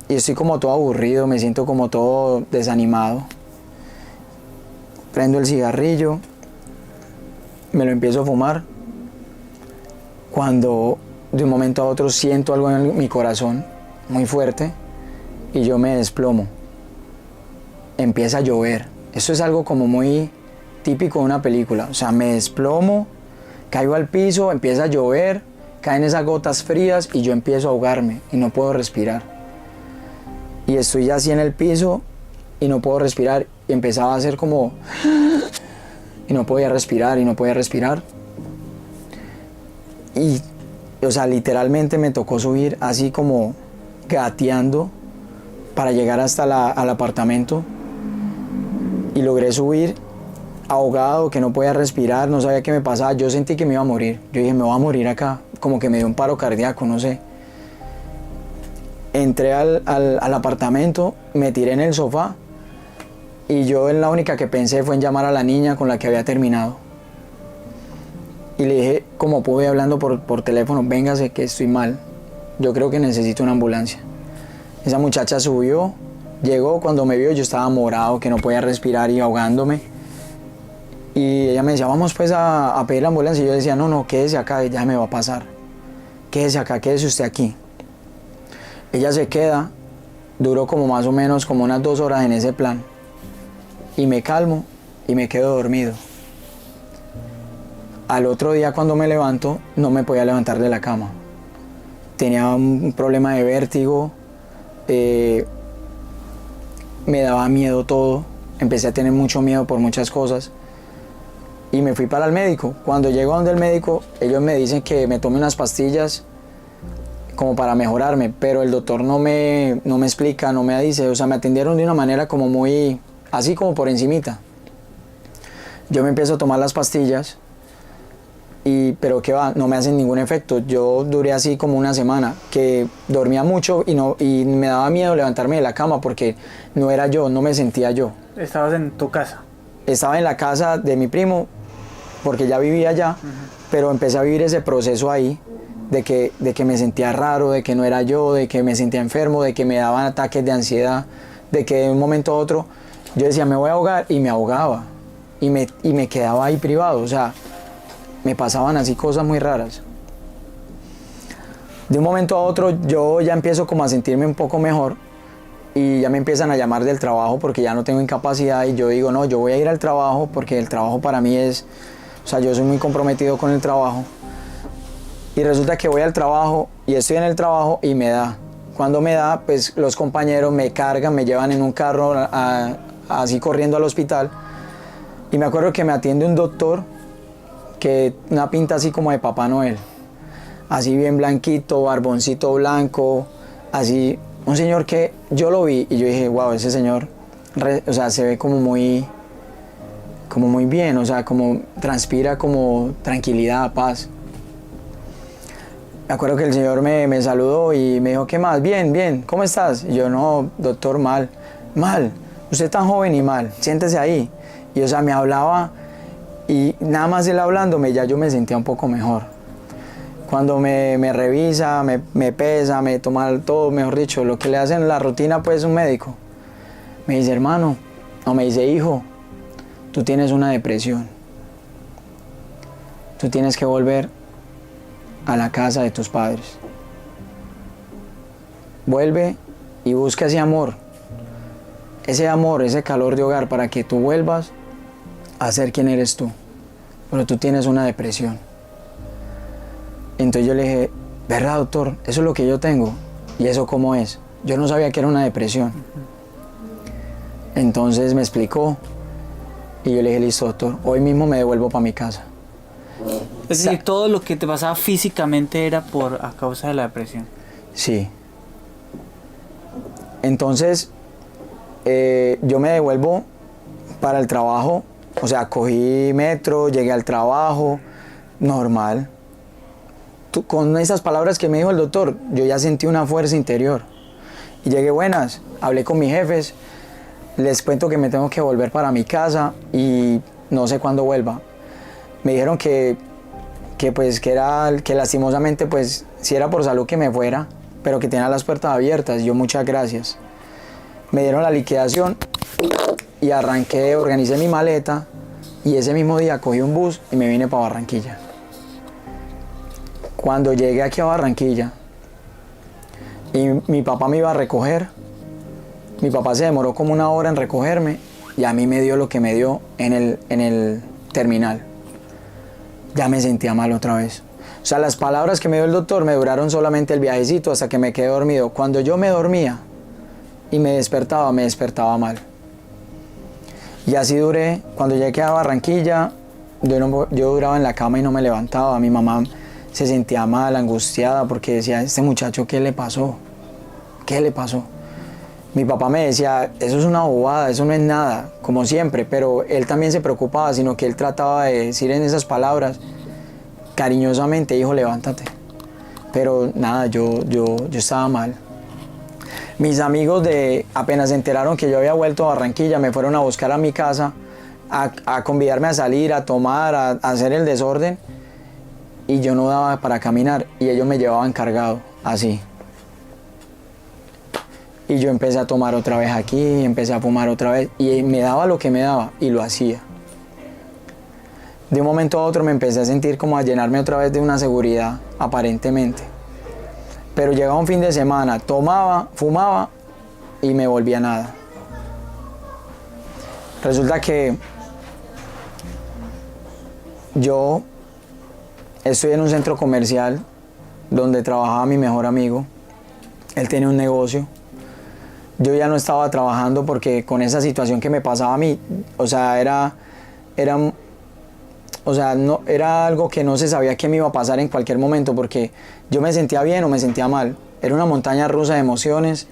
y estoy como todo aburrido, me siento como todo desanimado. Prendo el cigarrillo, me lo empiezo a fumar, cuando de un momento a otro siento algo en mi corazón muy fuerte y yo me desplomo. Empieza a llover. Eso es algo como muy típico de una película. O sea, me desplomo, caigo al piso, empieza a llover, caen esas gotas frías y yo empiezo a ahogarme y no puedo respirar. Y estoy ya así en el piso y no puedo respirar y empezaba a hacer como... y no podía respirar y no podía respirar. Y, o sea, literalmente me tocó subir así como gateando para llegar hasta al apartamento. Y logré subir ahogado, que no podía respirar, no sabía qué me pasaba. Yo sentí que me iba a morir. Yo dije, me voy a morir acá. Como que me dio un paro cardíaco, no sé. Entré al apartamento, me tiré en el sofá y yo la única que pensé fue en llamar a la niña con la que había terminado. Y le dije, como pude, hablando por teléfono, véngase que estoy mal. Yo creo que necesito una ambulancia. Esa muchacha subió, llegó, cuando me vio yo estaba morado, que no podía respirar y ahogándome. Y ella me decía, vamos pues a pedir la ambulancia. Y yo decía, no, quédese acá, ya me va a pasar. Quédese acá, quédese usted aquí. Ella se queda, duró como más o menos como unas 2 horas en ese plan. Y me calmo y me quedo dormido. Al otro día cuando me levanto, no me podía levantar de la cama. Tenía un problema de vértigo, me daba miedo todo, empecé a tener mucho miedo por muchas cosas. Y me fui para el médico. Cuando llego a donde el médico, ellos me dicen que me tome unas pastillas como para mejorarme, pero el doctor no me explica, no me dice, o sea, me atendieron de una manera como muy, así como por encimita. Yo me empiezo a tomar las pastillas, pero qué va, no me hacen ningún efecto. Yo duré así como una semana, que dormía mucho y me daba miedo levantarme de la cama porque no era yo, no me sentía yo.
¿Estabas en tu casa?
Estaba en la casa de mi primo, porque ya vivía allá, pero empecé a vivir ese proceso ahí, de que me sentía raro, de que no era yo, de que me sentía enfermo, de que me daban ataques de ansiedad, de que de un momento a otro yo decía me voy a ahogar y me ahogaba y me quedaba ahí privado, o sea, me pasaban así cosas muy raras. De un momento a otro yo ya empiezo como a sentirme un poco mejor y ya me empiezan a llamar del trabajo porque ya no tengo incapacidad y yo digo no, yo voy a ir al trabajo porque el trabajo para mí es, o sea, yo soy muy comprometido con el trabajo. Y resulta que voy al trabajo y estoy en el trabajo y me da. Cuando me da, pues los compañeros me cargan, me llevan en un carro así corriendo al hospital. Y me acuerdo que me atiende un doctor que una pinta así como de Papá Noel. Así bien blanquito, barboncito blanco, así. Un señor que yo lo vi y yo dije, wow, ese señor, o sea, se ve como muy bien, o sea, como transpira como tranquilidad, paz. Me acuerdo que el señor me saludó y me dijo, ¿qué más? Bien, ¿cómo estás? Y yo, no, doctor, mal, usted es tan joven y mal, siéntese ahí. Y o sea, me hablaba y nada más él hablándome, ya yo me sentía un poco mejor. Cuando me revisa, me pesa, me toma todo, mejor dicho, lo que le hacen la rutina pues un médico. Me dice, hermano, no, me dice, hijo, tú tienes una depresión. Tú tienes que volver a la casa de tus padres. Vuelve y busca ese amor, ese calor de hogar para que tú vuelvas a ser quien eres tú. Pero tú tienes una depresión. Entonces yo le dije, ¿verdad, doctor? Eso es lo que yo tengo. ¿Y eso cómo es? Yo no sabía que era una depresión. Entonces me explicó y yo le dije, listo, doctor, hoy mismo me devuelvo para mi casa.
Es decir, todo lo que te pasaba físicamente era a causa de la depresión.
Sí. Entonces, yo me devuelvo para el trabajo, o sea, cogí metro, llegué al trabajo, normal. Con esas palabras que me dijo el doctor, yo ya sentí una fuerza interior. Y llegué buenas, hablé con mis jefes, les cuento que me tengo que volver para mi casa y no sé cuándo vuelva. Me dijeron que lastimosamente, pues, si era por salud que me fuera, pero que tenía las puertas abiertas. Yo, muchas gracias. Me dieron la liquidación y arranqué, organicé mi maleta y ese mismo día cogí un bus y me vine para Barranquilla. Cuando llegué aquí a Barranquilla y mi papá me iba a recoger, mi papá se demoró como 1 hora en recogerme y a mí me dio lo que me dio en el terminal. Ya me sentía mal otra vez. O sea, las palabras que me dio el doctor me duraron solamente el viajecito hasta que me quedé dormido. Cuando yo me dormía y me despertaba mal. Y así duré. Cuando llegué a Barranquilla, yo duraba en la cama y no me levantaba. Mi mamá se sentía mal, angustiada, porque decía, este muchacho, ¿qué le pasó? ¿Qué le pasó? Mi papá me decía, eso es una bobada, eso no es nada, como siempre, pero él también se preocupaba, sino que él trataba de decir en esas palabras, cariñosamente, hijo, levántate. Pero nada, yo estaba mal. Mis amigos apenas se enteraron que yo había vuelto a Barranquilla, me fueron a buscar a mi casa, a convidarme a salir, a tomar, a hacer el desorden, y yo no daba para caminar, y ellos me llevaban cargado, así. Y yo empecé a tomar otra vez aquí, empecé a fumar otra vez, y me daba lo que me daba, y lo hacía. De un momento a otro me empecé a sentir como a llenarme otra vez de una seguridad, aparentemente. Pero llegaba un fin de semana, tomaba, fumaba, y me volvía nada. Resulta que yo estoy en un centro comercial donde trabajaba mi mejor amigo. Él tenía un negocio. Yo ya no estaba trabajando porque con esa situación que me pasaba a mí, o sea, era algo que no se sabía que me iba a pasar en cualquier momento, porque yo me sentía bien o me sentía mal. Era una montaña rusa de emociones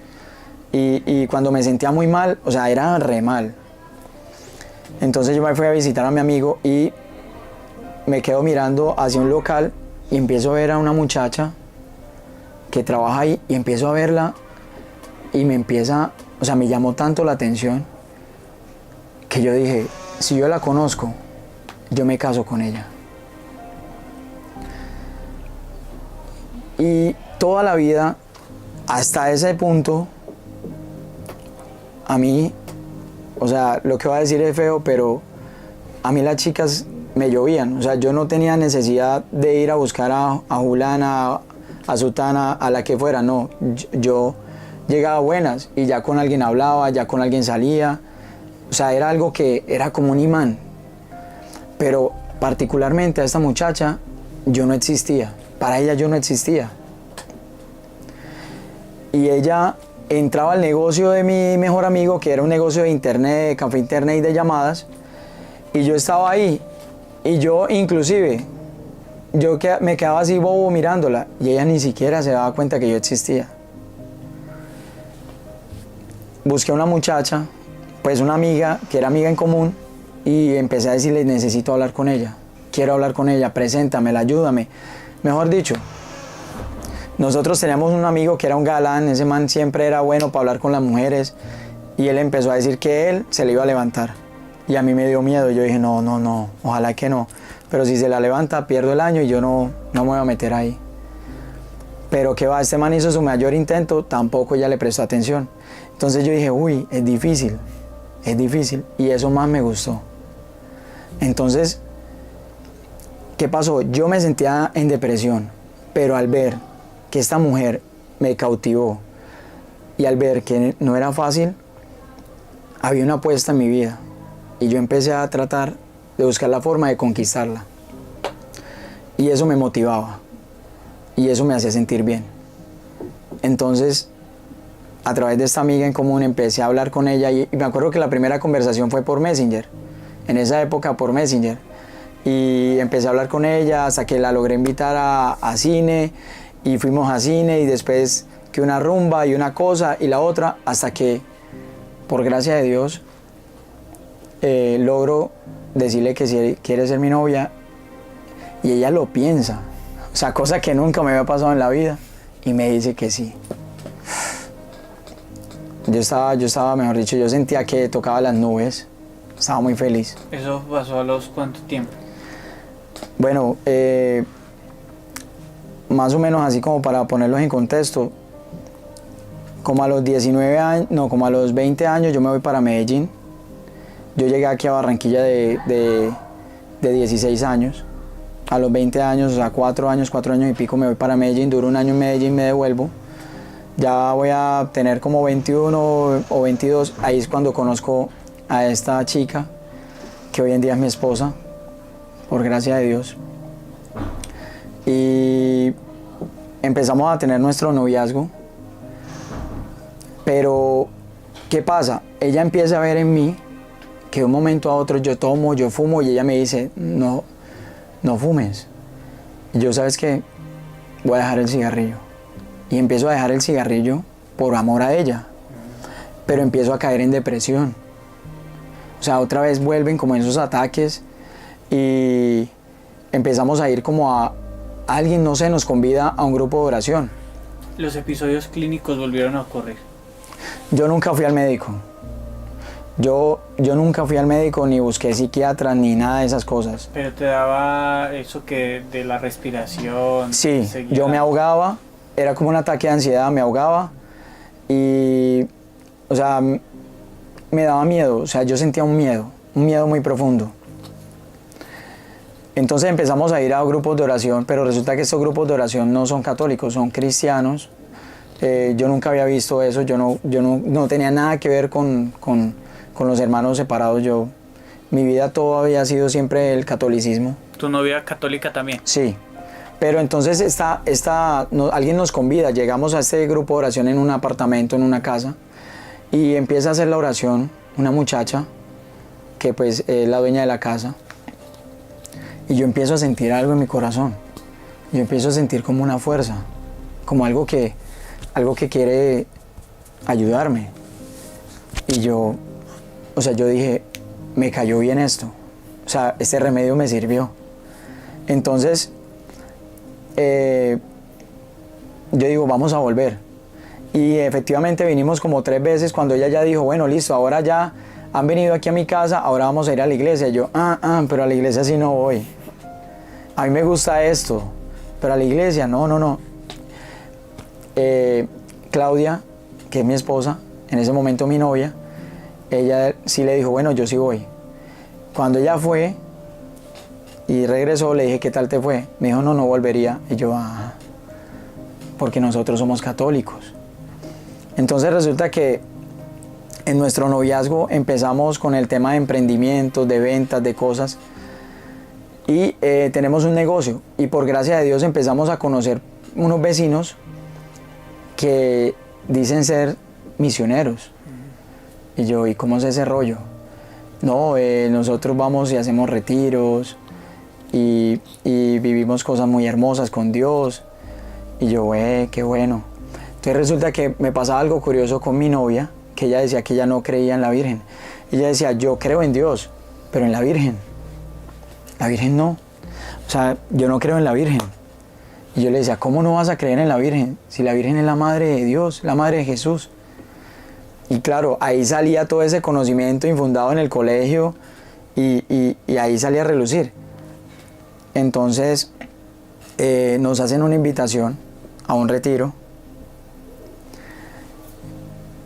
y cuando me sentía muy mal, o sea, era re mal. Entonces yo me fui a visitar a mi amigo y me quedo mirando hacia un local y empiezo a ver a una muchacha que trabaja ahí y empiezo a verla y me llamó tanto la atención que yo dije, si yo la conozco, yo me caso con ella. Y toda la vida, hasta ese punto, a mí, o sea, lo que voy a decir es feo, pero a mí las chicas me llovían. O sea, yo no tenía necesidad de ir a buscar a Julana, a Sutana, a la que fuera, no. Yo llegaba buenas y ya con alguien hablaba, ya con alguien salía. O sea, era algo que era como un imán. Pero particularmente a esta muchacha, yo no existía. Para ella yo no existía. Y ella entraba al negocio de mi mejor amigo, que era un negocio de internet, café internet y de llamadas. Y yo estaba ahí. Y yo inclusive, me quedaba así bobo mirándola. Y ella ni siquiera se daba cuenta que yo existía. Busqué a una muchacha, pues una amiga, que era amiga en común. Y empecé a decirle, necesito hablar con ella. Quiero hablar con ella, preséntamela, ayúdame. Mejor dicho, nosotros teníamos un amigo que era un galán, ese man siempre era bueno para hablar con las mujeres y él empezó a decir que él se le iba a levantar y a mí me dio miedo, yo dije no, ojalá que no, pero si se la levanta pierdo el año y yo no me voy a meter ahí. Pero que va, este man hizo su mayor intento, tampoco ella le prestó atención. Entonces yo dije, uy, es difícil y eso más me gustó. Entonces, ¿qué pasó? Yo me sentía en depresión, pero al ver que esta mujer me cautivó y al ver que no era fácil, había una apuesta en mi vida y yo empecé a tratar de buscar la forma de conquistarla y eso me motivaba y eso me hacía sentir bien. Entonces, a través de esta amiga en común empecé a hablar con ella y me acuerdo que la primera conversación fue por Messenger, en esa época por Messenger, y empecé a hablar con ella hasta que la logré invitar a cine y fuimos a cine y después que una rumba y una cosa y la otra hasta que por gracia de Dios logro decirle que si quiere ser mi novia y ella lo piensa, o sea, cosa que nunca me había pasado en la vida y me dice que sí. Yo estaba, mejor dicho, yo sentía que tocaba las nubes, estaba muy feliz.
¿Eso pasó a los cuánto tiempo?
Bueno, más o menos así como para ponerlos en contexto, como a los 19 años, no, como a los 20 años yo me voy para Medellín. Yo llegué aquí a Barranquilla de 16 años. A los 20 años, o sea, 4 años y pico me voy para Medellín, duro un año en Medellín, me devuelvo. Ya voy a tener como 21 o 22, ahí es cuando conozco a esta chica, que hoy en día es mi esposa, por gracia de Dios. Y empezamos a tener nuestro noviazgo. Pero, ¿qué pasa? Ella empieza a ver en mí que de un momento a otro yo tomo, yo fumo y ella me dice, no fumes. Y yo, ¿sabes qué? Voy a dejar el cigarrillo. Y empiezo a dejar el cigarrillo por amor a ella. Pero empiezo a caer en depresión. O sea, otra vez vuelven como esos ataques y empezamos a ir como a alguien, no sé, nos convida a un grupo de oración.
¿Los episodios clínicos volvieron a ocurrir?
Yo nunca fui al médico. Yo nunca fui al médico, ni busqué psiquiatra, ni nada de esas cosas.
¿Pero te daba eso que de la respiración?
Sí,
seguida?
yo me ahogaba, era como un ataque de ansiedad, me ahogaba y, o sea, me daba miedo, o sea, yo sentía un miedo muy profundo. Entonces empezamos a ir a grupos de oración, pero resulta que estos grupos de oración no son católicos, son cristianos. Yo nunca había visto eso, yo no tenía nada que ver con los hermanos separados. Mi vida todo había sido siempre el catolicismo.
¿Tu novia católica también?
Sí, pero entonces alguien nos convida, llegamos a este grupo de oración en un apartamento, en una casa, y empieza a hacer la oración una muchacha que pues es la dueña de la casa, y yo empiezo a sentir algo en mi corazón, yo empiezo a sentir como una fuerza, como algo que quiere ayudarme, y yo dije, me cayó bien esto, o sea, este remedio me sirvió. Entonces, yo digo, vamos a volver. Y efectivamente vinimos como 3 veces cuando ella ya dijo, bueno, listo, ahora ya han venido aquí a mi casa, ahora vamos a ir a la iglesia. Y yo, pero a la iglesia sí no voy. A mí me gusta esto, pero a la iglesia, no. Claudia, que es mi esposa, en ese momento mi novia, ella sí le dijo, bueno, yo sí voy. Cuando ella fue y regresó, le dije, ¿qué tal te fue? Me dijo, no volvería. Y yo, porque nosotros somos católicos. Entonces resulta que en nuestro noviazgo empezamos con el tema de emprendimientos, de ventas, de cosas. Y tenemos un negocio. Y por gracia de Dios empezamos a conocer unos vecinos que dicen ser misioneros. Y yo, ¿y cómo es ese rollo? No, nosotros vamos y hacemos retiros y vivimos cosas muy hermosas con Dios. Y yo, qué bueno. Entonces resulta que me pasaba algo curioso con mi novia, que ella decía que ella no creía en la Virgen. Y ella decía, yo creo en Dios, pero en la Virgen no. O sea, yo no creo en la Virgen. Y yo le decía, ¿cómo no vas a creer en la Virgen? Si la Virgen es la madre de Dios, la madre de Jesús. Y claro, ahí salía todo ese conocimiento infundado en el colegio y ahí salía a relucir. Entonces nos hacen una invitación a un retiro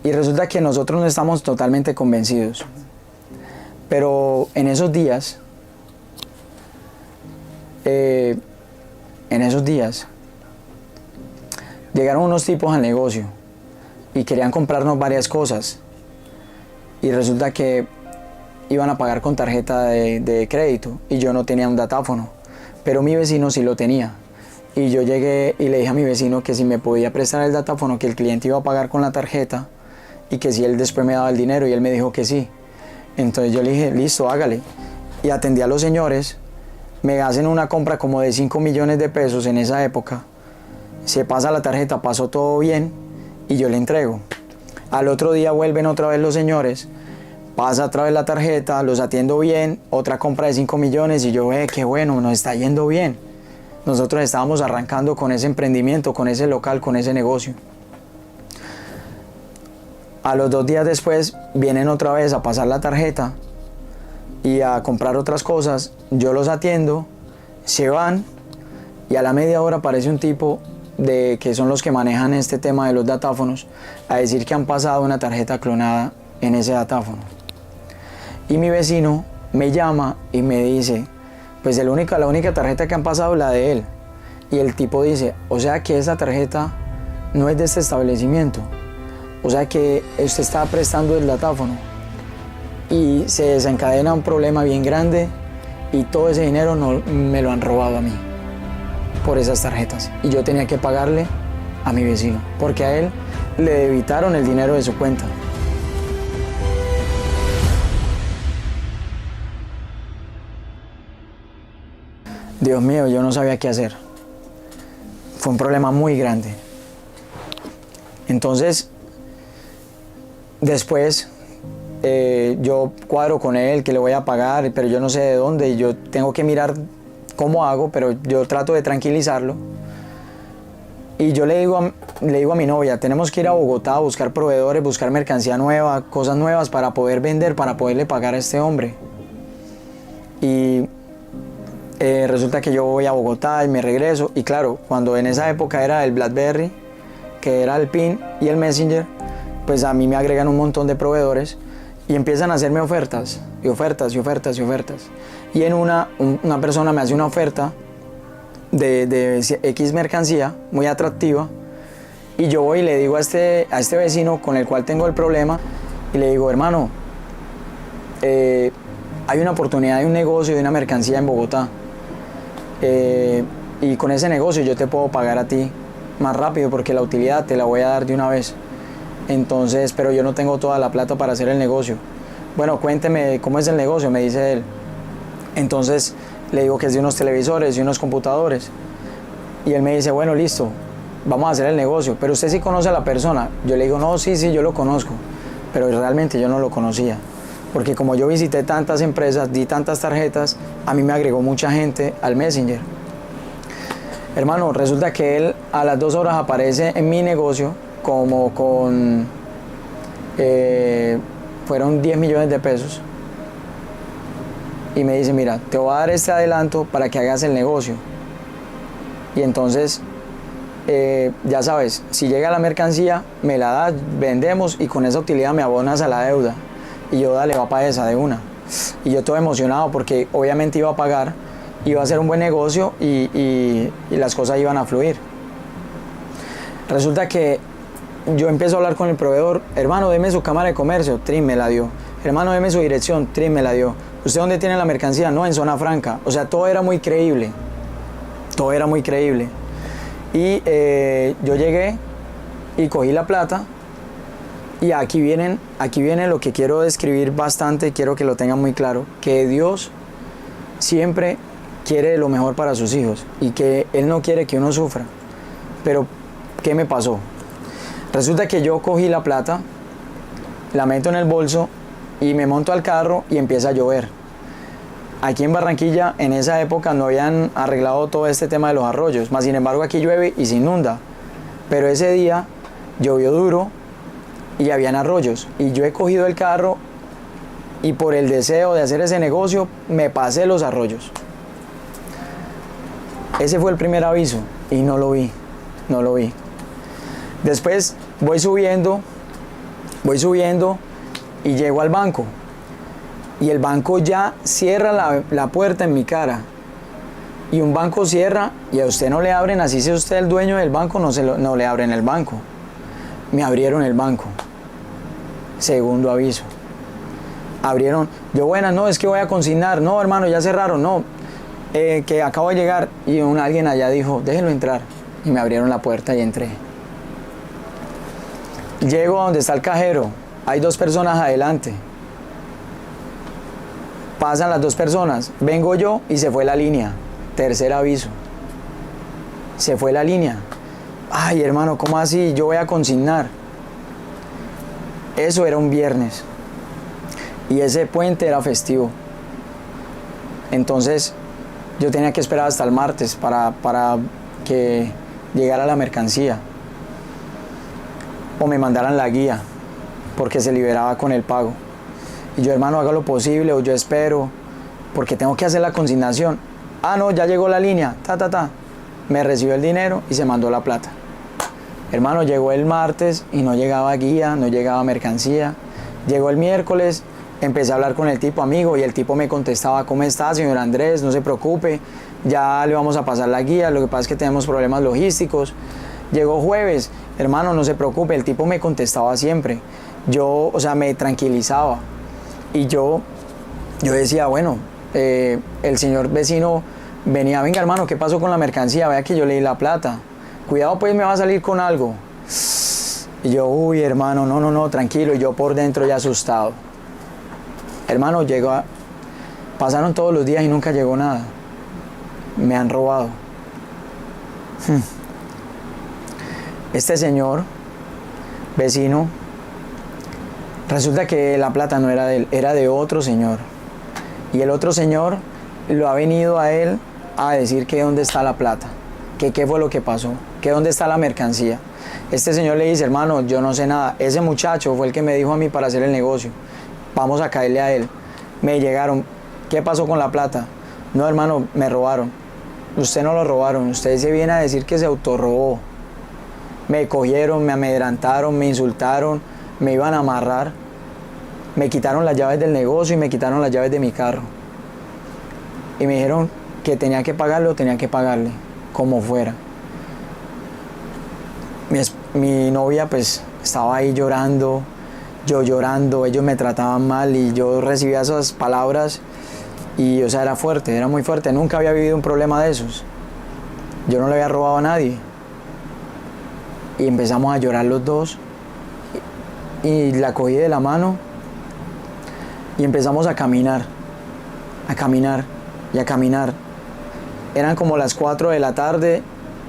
y resulta que nosotros no estamos totalmente convencidos. Pero en esos días, llegaron unos tipos al negocio y querían comprarnos varias cosas y resulta que iban a pagar con tarjeta de crédito y yo no tenía un datáfono, pero mi vecino sí lo tenía. Y yo llegué y le dije a mi vecino que si me podía prestar el datáfono, que el cliente iba a pagar con la tarjeta y que si él después me daba el dinero, y él me dijo que sí. Entonces yo le dije, listo, hágale. Y atendí a los señores me hacen una compra como de 5 millones de pesos en esa época, se pasa la tarjeta, pasó todo bien y yo le entrego. Al otro día vuelven otra vez los señores, pasa otra vez la tarjeta, los atiendo bien, otra compra de 5 millones y yo, qué bueno, nos está yendo bien. Nosotros estábamos arrancando con ese emprendimiento, con ese local, con ese negocio. A los 2 días después vienen otra vez a pasar la tarjeta y a comprar otras cosas, yo los atiendo, se van y a la media hora aparece un tipo que son los que manejan este tema de los datáfonos a decir que han pasado una tarjeta clonada en ese datáfono. Y mi vecino me llama y me dice, pues la única tarjeta que han pasado es la de él. Y el tipo dice, o sea que esa tarjeta no es de este establecimiento, o sea que usted está prestando el datáfono. Y se desencadena un problema bien grande y todo ese dinero me lo han robado a mí por esas tarjetas. Y yo tenía que pagarle a mi vecino, porque a él le debitaron el dinero de su cuenta. Dios mío, yo no sabía qué hacer. Fue un problema muy grande. Entonces, después yo cuadro con él que le voy a pagar, pero yo no sé de dónde y yo tengo que mirar cómo hago, pero yo trato de tranquilizarlo. Y yo le digo a mi novia, tenemos que ir a Bogotá a buscar proveedores, buscar mercancía nueva, cosas nuevas para poder vender, para poderle pagar a este hombre. Y resulta que yo voy a Bogotá y me regreso. Y claro, cuando en esa época era el BlackBerry, que era el PIN y el Messenger, pues a mí me agregan un montón de proveedores y empiezan a hacerme ofertas, y ofertas, y ofertas, y ofertas. Y en una persona me hace una oferta de X mercancía muy atractiva y yo voy y le digo a este vecino con el cual tengo el problema y le digo, hermano, hay una oportunidad de un negocio, de una mercancía en Bogotá y con ese negocio yo te puedo pagar a ti más rápido porque la utilidad te la voy a dar de una vez. Entonces, pero yo no tengo toda la plata para hacer el negocio. Bueno, cuénteme cómo es el negocio, me dice él. Entonces le digo que es de unos televisores y unos computadores. Y él me dice, bueno, listo, vamos a hacer el negocio. Pero usted sí conoce a la persona. Yo le digo, no, sí, yo lo conozco. Pero realmente yo no lo conocía. Porque como yo visité tantas empresas, di tantas tarjetas, a mí me agregó mucha gente al Messenger. Hermano, resulta que él a las 2 horas aparece en mi negocio como con, fueron 10 millones de pesos. Y me dice, mira, te voy a dar este adelanto para que hagas el negocio. Y entonces, ya sabes, si llega la mercancía, me la das, vendemos y con esa utilidad me abonas a la deuda. Y yo, dale, va para esa de una. Y yo todo emocionado porque obviamente iba a pagar, iba a ser un buen negocio y las cosas iban a fluir. Resulta que yo empiezo a hablar con el proveedor, hermano, deme su cámara de comercio, Trin me la dio. Hermano, deme su dirección, Trin me la dio. ¿Usted dónde tiene la mercancía? No, en Zona Franca. O sea, todo era muy creíble. Todo era muy creíble. Y yo llegué y cogí la plata. Y aquí viene lo que quiero describir bastante, quiero que lo tengan muy claro. Que Dios siempre quiere lo mejor para sus hijos. Y que Él no quiere que uno sufra. Pero, ¿qué me pasó? Resulta que yo cogí la plata, la meto en el bolso y me monto al carro y empieza a llover. Aquí en Barranquilla, en esa época no habían arreglado todo este tema de los arroyos, más sin embargo aquí llueve y se inunda. Pero ese día llovió duro y habían arroyos. Y yo he cogido el carro y por el deseo de hacer ese negocio me pasé los arroyos. Ese fue el primer aviso y no lo vi. Después voy subiendo y llego al banco. Y el banco ya cierra la puerta en mi cara. Y un banco cierra y a usted no le abren, así sea usted el dueño del banco, no le abren el banco. Me abrieron el banco. Segundo aviso. Abrieron. Yo, buenas, no, es que voy a consignar. No, hermano, ya cerraron. No, que acabo de llegar. Y alguien allá dijo, déjenlo entrar. Y me abrieron la puerta y entré. Llego a donde está el cajero. Hay 2 personas adelante. Pasan las 2 personas, vengo yo y se fue la línea. Tercer aviso. Se fue la línea. Ay, hermano, ¿cómo así? Yo voy a consignar. Eso era un viernes. Y ese puente era festivo. Entonces, yo tenía que esperar hasta el martes para que llegara la mercancía. O me mandaran la guía, porque se liberaba con el pago. Y yo, hermano, haga lo posible, o yo espero, porque tengo que hacer la consignación. Ah, no, ya llegó la línea, Me recibió el dinero y se mandó la plata. Hermano, llegó el martes y no llegaba guía, no llegaba mercancía. Llegó el miércoles, empecé a hablar con el tipo, amigo, y el tipo me contestaba, ¿cómo está, señor Andrés? No se preocupe, ya le vamos a pasar la guía, lo que pasa es que tenemos problemas logísticos. Llegó jueves, hermano, no se preocupe, el tipo me contestaba siempre. Yo, o sea, me tranquilizaba. Y yo decía, bueno, el señor vecino venía, venga hermano, ¿qué pasó con la mercancía? Vea que yo le di la plata. Cuidado pues, me va a salir con algo. Y yo, uy hermano, no, tranquilo. Y yo por dentro ya asustado. Hermano, pasaron todos los días y nunca llegó nada. Me han robado. Este señor, vecino, resulta que la plata no era de él, era de otro señor. Y el otro señor lo ha venido a él a decir que dónde está la plata, que qué fue lo que pasó, que dónde está la mercancía. Este señor le dice, hermano, yo no sé nada. Ese muchacho fue el que me dijo a mí para hacer el negocio. Vamos a caerle a él. Me llegaron, ¿qué pasó con la plata? No, hermano, me robaron. Usted no lo robaron, usted se viene a decir que se autorrobó. Me cogieron, me amedrantaron, me insultaron, me iban a amarrar. Me quitaron las llaves del negocio y me quitaron las llaves de mi carro. Y me dijeron que tenía que pagarlo, tenía que pagarle, como fuera. Mi novia pues estaba ahí llorando, yo llorando, ellos me trataban mal y yo recibía esas palabras y o sea, era fuerte, era muy fuerte. Nunca había vivido un problema de esos. Yo no le había robado a nadie. Y empezamos a llorar los dos y la cogí de la mano y empezamos a caminar y a caminar. Eran como las 4 de la tarde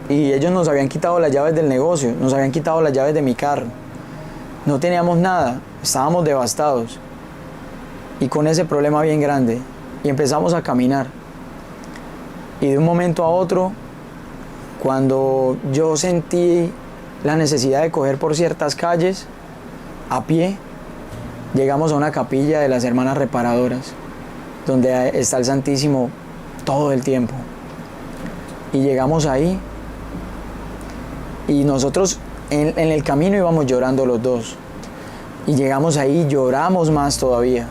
y ellos nos habían quitado las llaves del negocio, nos habían quitado las llaves de mi carro. No teníamos nada, estábamos devastados y con ese problema bien grande. Y empezamos a caminar. Y de un momento a otro, cuando yo sentí la necesidad de coger por ciertas calles, a pie, llegamos a una capilla de las hermanas reparadoras, donde está el Santísimo todo el tiempo. Y llegamos ahí, y nosotros en el camino íbamos llorando los dos. Y llegamos ahí, lloramos más todavía.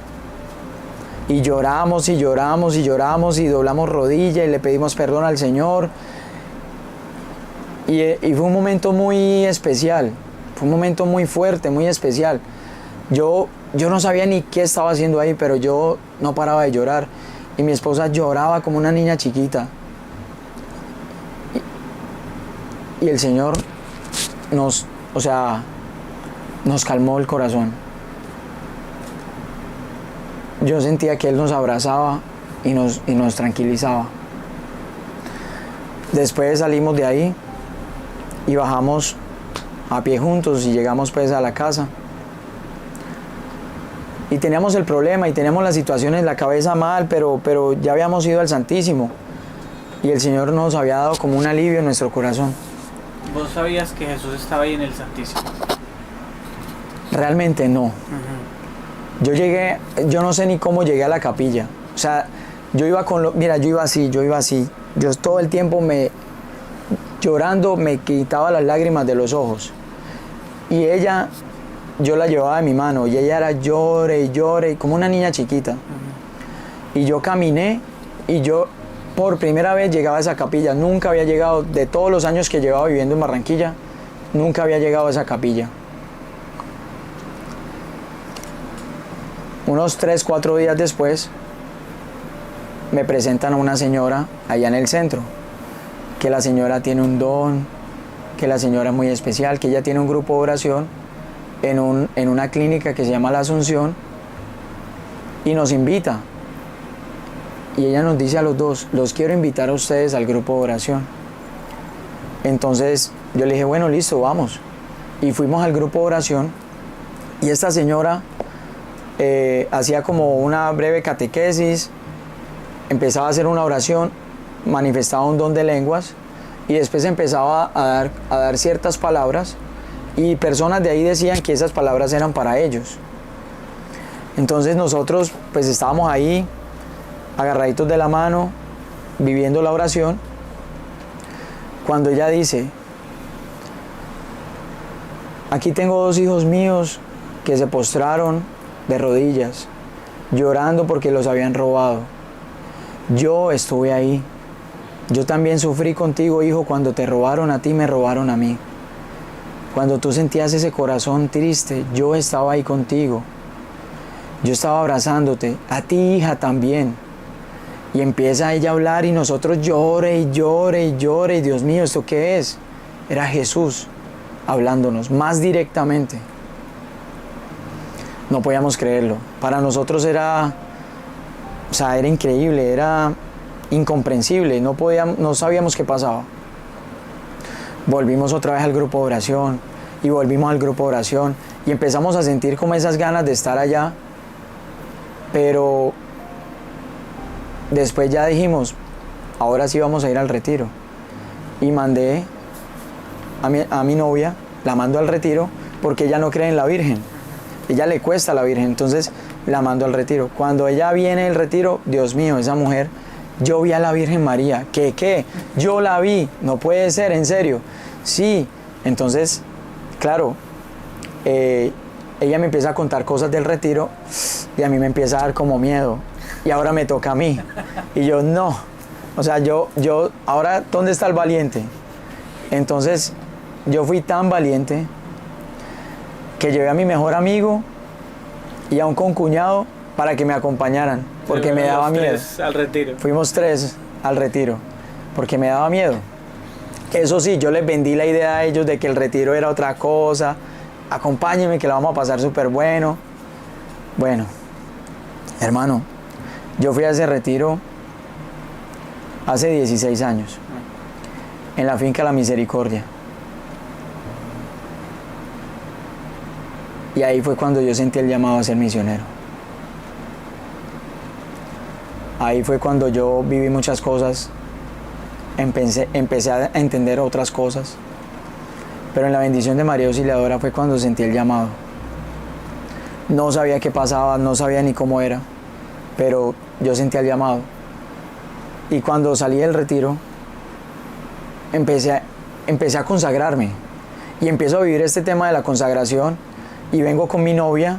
Y lloramos y lloramos y lloramos y doblamos rodilla y le pedimos perdón al Señor. Y fue un momento muy especial, fue un momento muy fuerte, muy especial. Yo no sabía ni qué estaba haciendo ahí, pero yo no paraba de llorar. Y mi esposa lloraba como una niña chiquita. Y el Señor nos calmó el corazón. Yo sentía que Él nos abrazaba y nos tranquilizaba. Después salimos de ahí y bajamos a pie juntos y llegamos pues a la casa. Y teníamos el problema y teníamos la situación en la cabeza mal, pero ya habíamos ido al Santísimo. Y el Señor nos había dado como un alivio en nuestro corazón.
¿Vos sabías que Jesús estaba ahí en el Santísimo?
Realmente no. Yo no sé ni cómo llegué a la capilla. O sea, yo iba así. Yo todo el tiempo llorando me quitaba las lágrimas de los ojos. Y ella, yo la llevaba de mi mano y ella era llore, como una niña chiquita. Y yo caminé y yo por primera vez llegaba a esa capilla. Nunca había llegado, de todos los años que llevaba viviendo en Barranquilla, nunca había llegado a esa capilla. Unos 3, 4 días después, me presentan a una señora allá en el centro, que la señora tiene un don, que la señora es muy especial, que ella tiene un grupo de oración en una clínica que se llama La Asunción y nos invita y ella nos dice a los dos, los quiero invitar a ustedes al grupo de oración. Entonces yo le dije, bueno, listo, vamos. Y fuimos al grupo de oración y esta señora hacía como una breve catequesis, empezaba a hacer una oración, manifestaba un don de lenguas y después empezaba a dar ciertas palabras y personas de ahí decían que esas palabras eran para ellos. Entonces nosotros pues estábamos ahí agarraditos de la mano, viviendo la oración, cuando ella dice, aquí tengo 2 hijos míos que se postraron de rodillas, llorando porque los habían robado. Yo estuve ahí. Yo también sufrí contigo, hijo, cuando te robaron a ti, me robaron a mí. Cuando tú sentías ese corazón triste, yo estaba ahí contigo. Yo estaba abrazándote, a ti, hija, también. Y empieza ella a hablar y nosotros llore y llore y llore. Y Dios mío, ¿esto qué es? Era Jesús hablándonos más directamente. No podíamos creerlo. Para nosotros era increíble, era incomprensible, no sabíamos qué pasaba. Volvimos otra vez al grupo de oración y volvimos al grupo de oración y empezamos a sentir como esas ganas de estar allá, pero después ya dijimos, ahora sí vamos a ir al retiro. Y mandé a mi novia, la mando al retiro porque ella no cree en la Virgen. Ella le cuesta a la Virgen, entonces la mando al retiro. Cuando ella viene del retiro, Dios mío, esa mujer, yo vi a la Virgen María. ¿Qué? Yo la vi, no puede ser, en serio. Sí, entonces, claro, ella me empieza a contar cosas del retiro y a mí me empieza a dar como miedo. Y ahora me toca a mí. Y yo, no. O sea, yo ahora, ¿dónde está el valiente? Entonces, yo fui tan valiente que llevé a mi mejor amigo y a un concuñado para que me acompañaran, porque me daba miedo.
Al retiro.
Fuimos 3 al retiro, porque me daba miedo. Eso sí, yo les vendí la idea a ellos de que el retiro era otra cosa. Acompáñenme, que la vamos a pasar súper bueno. Bueno, hermano, yo fui a ese retiro hace 16 años, en la finca La Misericordia. Y ahí fue cuando yo sentí el llamado a ser misionero. Ahí fue cuando yo viví muchas cosas, empecé a entender otras cosas. Pero en la bendición de María Auxiliadora fue cuando sentí el llamado. No sabía qué pasaba, no sabía ni cómo era, pero yo sentí el llamado. Y cuando salí del retiro, empecé a consagrarme. Y empiezo a vivir este tema de la consagración. Y vengo con mi novia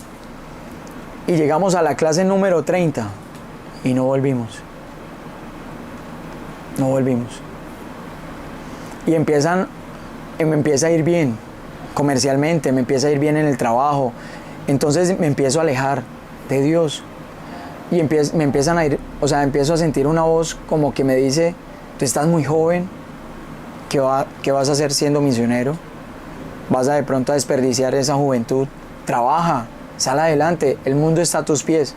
y llegamos a la clase número 30 y no volvimos. No volvimos. Y me empieza a ir bien comercialmente, me empieza a ir bien en el trabajo. Entonces me empiezo a alejar de Dios. Y me empiezan a ir, empiezo a sentir una voz como que me dice, tú estás muy joven, ¿qué vas a hacer siendo misionero? Vas a de pronto a desperdiciar esa juventud. Trabaja, sal adelante, el mundo está a tus pies.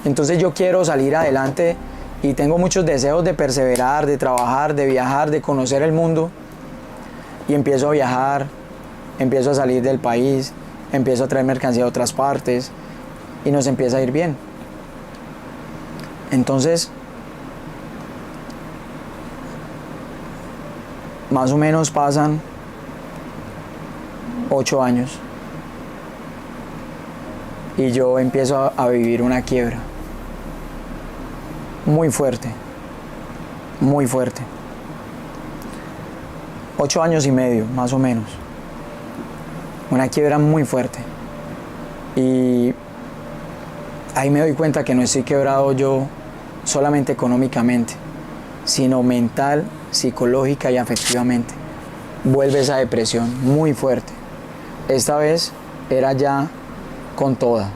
Entonces yo quiero salir adelante y tengo muchos deseos de perseverar, de trabajar, de viajar, de conocer el mundo. Y empiezo a viajar, empiezo a salir del país, empiezo a traer mercancía de otras partes y nos empieza a ir bien. Entonces, más o menos pasan 8 años. Y yo empiezo a vivir una quiebra muy fuerte, muy fuerte. 8 años y medio, más o menos. Una quiebra muy fuerte. Y ahí me doy cuenta que no estoy quebrado yo solamente económicamente, sino mental, psicológica y afectivamente. Vuelve esa depresión muy fuerte. Esta vez era ya con toda.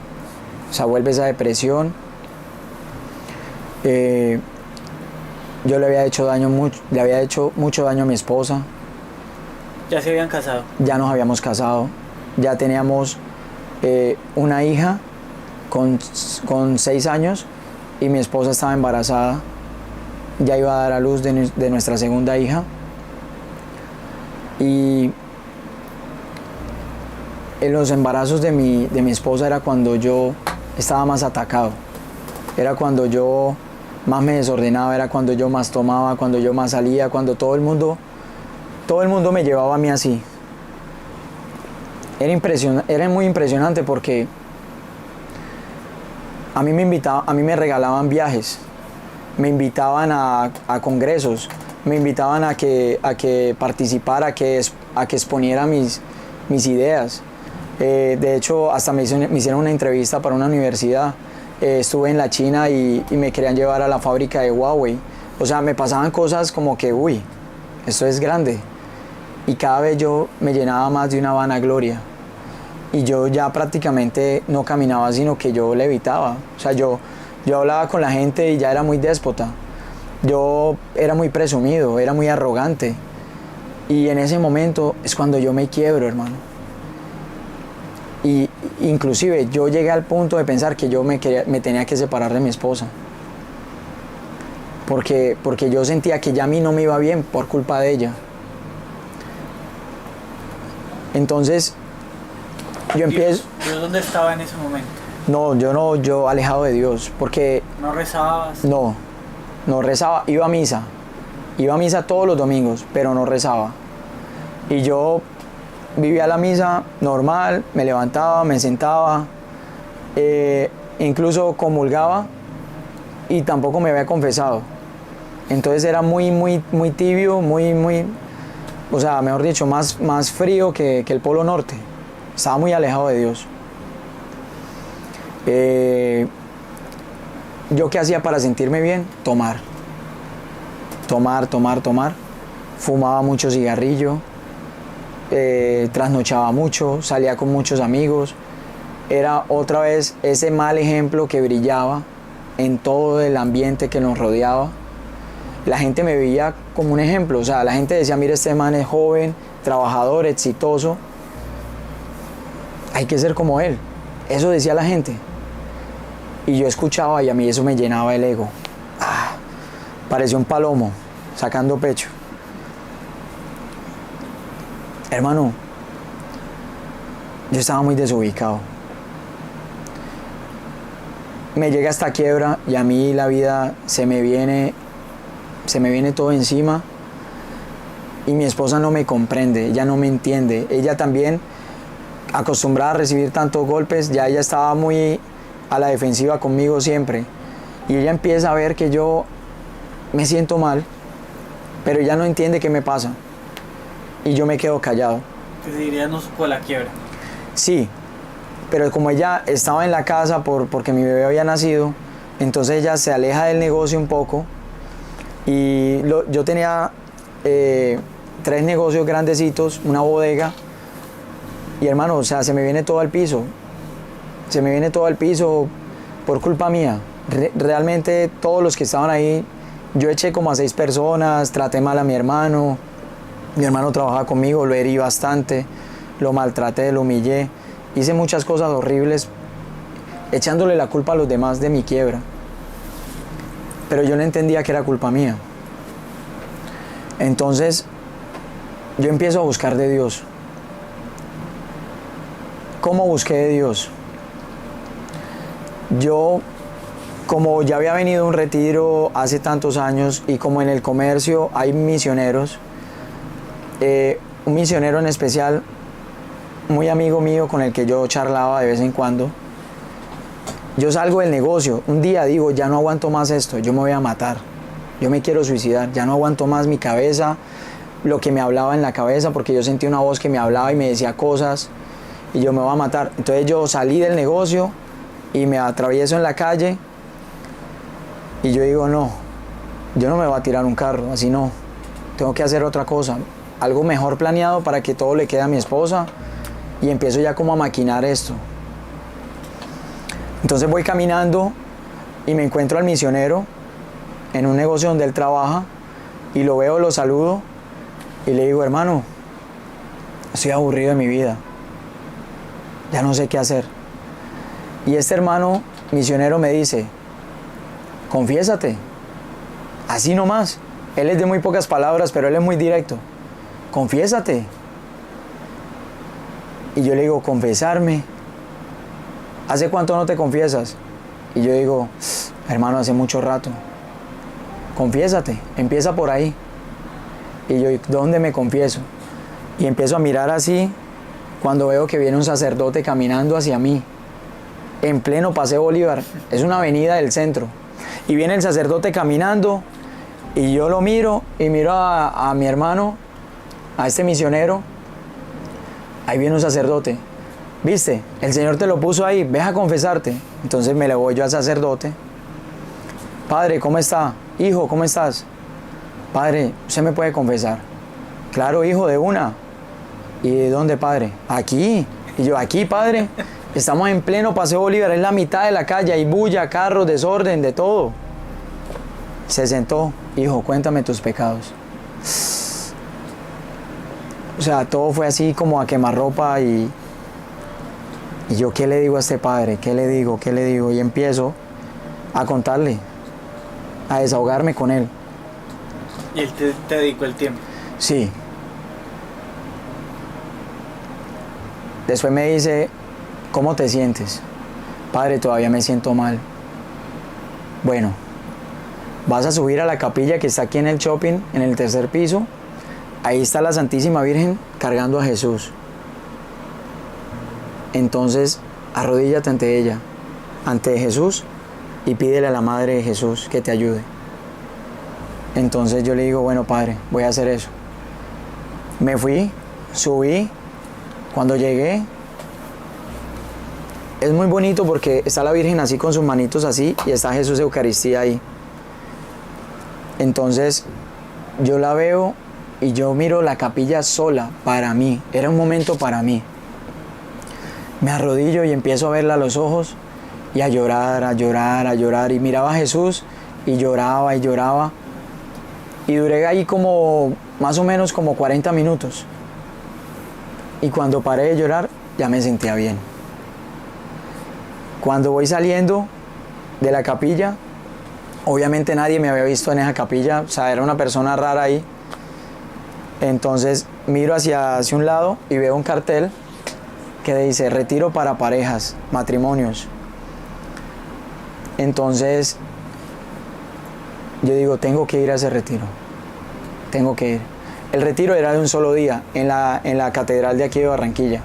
O sea, vuelve esa depresión. Yo le había hecho mucho daño a mi esposa.
¿Ya se habían casado?
Ya nos habíamos casado. Ya teníamos una hija con 6 años y mi esposa estaba embarazada ya iba a dar a luz de nuestra segunda hija. Y en los embarazos de mi esposa era cuando yo estaba más atacado, era cuando yo más me desordenaba, era cuando yo más tomaba, cuando yo más salía, cuando todo el mundo me llevaba a mí así. Era muy impresionante porque a mí me regalaban viajes, me invitaban a congresos, me invitaban a que participara, a que exponiera mis ideas. De hecho, hasta me hicieron una entrevista para una universidad. Estuve en la China y me querían llevar a la fábrica de Huawei. O sea, me pasaban cosas como que, uy, esto es grande. Y cada vez yo me llenaba más de una vanagloria. Y yo ya prácticamente no caminaba, sino que yo levitaba. O sea, yo hablaba con la gente y ya era muy déspota. Yo era muy presumido, era muy arrogante. Y en ese momento es cuando yo me quiebro, hermano. Y inclusive yo llegué al punto de pensar que yo me tenía que separar de mi esposa. Porque yo sentía que ya a mí no me iba bien por culpa de ella. Entonces, yo empiezo...
¿Dios dónde estaba en ese momento?
No, yo alejado de Dios, porque...
¿No rezabas?
No rezaba, iba a misa todos los domingos, pero no rezaba. Y yo vivía la misa normal, me levantaba, me sentaba, incluso comulgaba y tampoco me había confesado. Entonces era muy tibio, o sea, mejor dicho, más frío que el Polo Norte. Estaba muy alejado de Dios. ¿Yo qué hacía para sentirme bien? Tomar. Fumaba mucho cigarrillo, trasnochaba mucho, salía con muchos amigos. Era otra vez ese mal ejemplo que brillaba en todo el ambiente que nos rodeaba. La gente me veía como un ejemplo, o sea, la gente decía, mira, este man es joven, trabajador, exitoso, hay que ser como él. Eso decía la gente. Y yo escuchaba y a mí eso me llenaba el ego. Parecía un palomo sacando pecho. Hermano, yo estaba muy desubicado. Me llega esta quiebra y a mí la vida se me viene todo encima y mi esposa no me comprende, ella no me entiende. Ella también, acostumbrada a recibir tantos golpes, ya ella estaba muy a la defensiva conmigo siempre. Y ella empieza a ver que yo me siento mal, pero ella no entiende qué me pasa. Y yo me quedo callado.
Te dirías no supo la quiebra.
Sí, pero como ella estaba en la casa porque mi bebé había nacido, entonces ella se aleja del negocio un poco. Y yo tenía 3 negocios grandecitos, una bodega. Y hermano, o sea, se me viene todo al piso. Se me viene todo al piso por culpa mía. Realmente todos los que estaban ahí, yo eché como a 6 personas, traté mal a mi hermano trabajaba conmigo, lo herí bastante, lo maltraté, lo humillé, hice muchas cosas horribles, echándole la culpa a los demás de mi quiebra. Pero yo no entendía que era culpa mía. Entonces, yo empiezo a buscar de Dios. ¿Cómo busqué de Dios? Yo, como ya había venido a un retiro hace tantos años y como en el comercio hay misioneros, un misionero en especial, muy amigo mío con el que yo charlaba de vez en cuando, yo salgo del negocio, un día digo, ya no aguanto más esto, yo me voy a matar, yo me quiero suicidar, ya no aguanto más mi cabeza, lo que me hablaba en la cabeza, porque yo sentí una voz que me hablaba y me decía cosas y yo me voy a matar. Entonces yo salí del negocio y me atravieso en la calle y yo digo, no, yo no me voy a tirar un carro, así no, tengo que hacer otra cosa, algo mejor planeado para que todo le quede a mi esposa, y empiezo ya como a maquinar esto. Entonces voy caminando y me encuentro al misionero en un negocio donde él trabaja y lo veo, lo saludo y le digo, hermano, estoy aburrido de mi vida, ya no sé qué hacer. Y este hermano misionero me dice, confiésate, Así nomás. Él es de muy pocas palabras, pero él es muy directo. Confiésate. Y yo le digo, confesarme. ¿Hace cuánto no te confiesas? Y yo digo, hermano, hace mucho rato. Confiésate, empieza por ahí. Y yo, ¿dónde me confieso? Y empiezo a mirar así cuando veo que viene un sacerdote caminando hacia mí, en pleno Paseo Bolívar. Es una avenida del centro. Y viene el sacerdote caminando y yo lo miro y miro a mi hermano, a este misionero. Ahí viene un sacerdote. ¿Viste? El Señor te lo puso ahí, ve a confesarte. Entonces me le voy yo al sacerdote. Padre, ¿cómo está? Hijo, ¿cómo estás? Padre, ¿usted me puede confesar? Claro, hijo, de una. ¿Y de dónde, padre? Aquí. Y yo, aquí, padre. Estamos en pleno Paseo Bolívar, es la mitad de la calle, hay bulla, carros, desorden, de todo. Se sentó. Hijo, cuéntame tus pecados. O sea, todo fue así como a quemarropa y yo, ¿qué le digo a este padre? ¿Qué le digo? ¿Qué le digo? Y empiezo a contarle, a desahogarme con él.
Y él te dedicó el tiempo.
Sí. Después me dice, ¿cómo te sientes? Padre, todavía me siento mal. Bueno, vas a subir a la capilla que está aquí en el shopping, en el tercer piso. Ahí está la Santísima Virgen cargando a Jesús. Entonces, arrodíllate ante ella, ante Jesús, y pídele a la Madre de Jesús que te ayude. Entonces yo le digo, bueno, padre, voy a hacer eso. Me fui, subí. Cuando llegué, es muy bonito porque está la Virgen así con sus manitos así y está Jesús de Eucaristía ahí. Entonces yo la veo y yo miro la capilla sola para mí. Era un momento para mí. Me arrodillo y empiezo a verla a los ojos y a llorar, a llorar, a llorar. Y miraba a Jesús y lloraba y lloraba. Y duré ahí como, más o menos como 40 minutos. Y cuando paré de llorar, ya me sentía bien. Cuando voy saliendo de la capilla, obviamente nadie me había visto en esa capilla, o sea, era una persona rara ahí. Entonces miro hacia un lado y veo un cartel que dice retiro para parejas, matrimonios. Entonces yo digo, tengo que ir a ese retiro, tengo que ir. El retiro era de un solo día en la catedral de aquí de Barranquilla.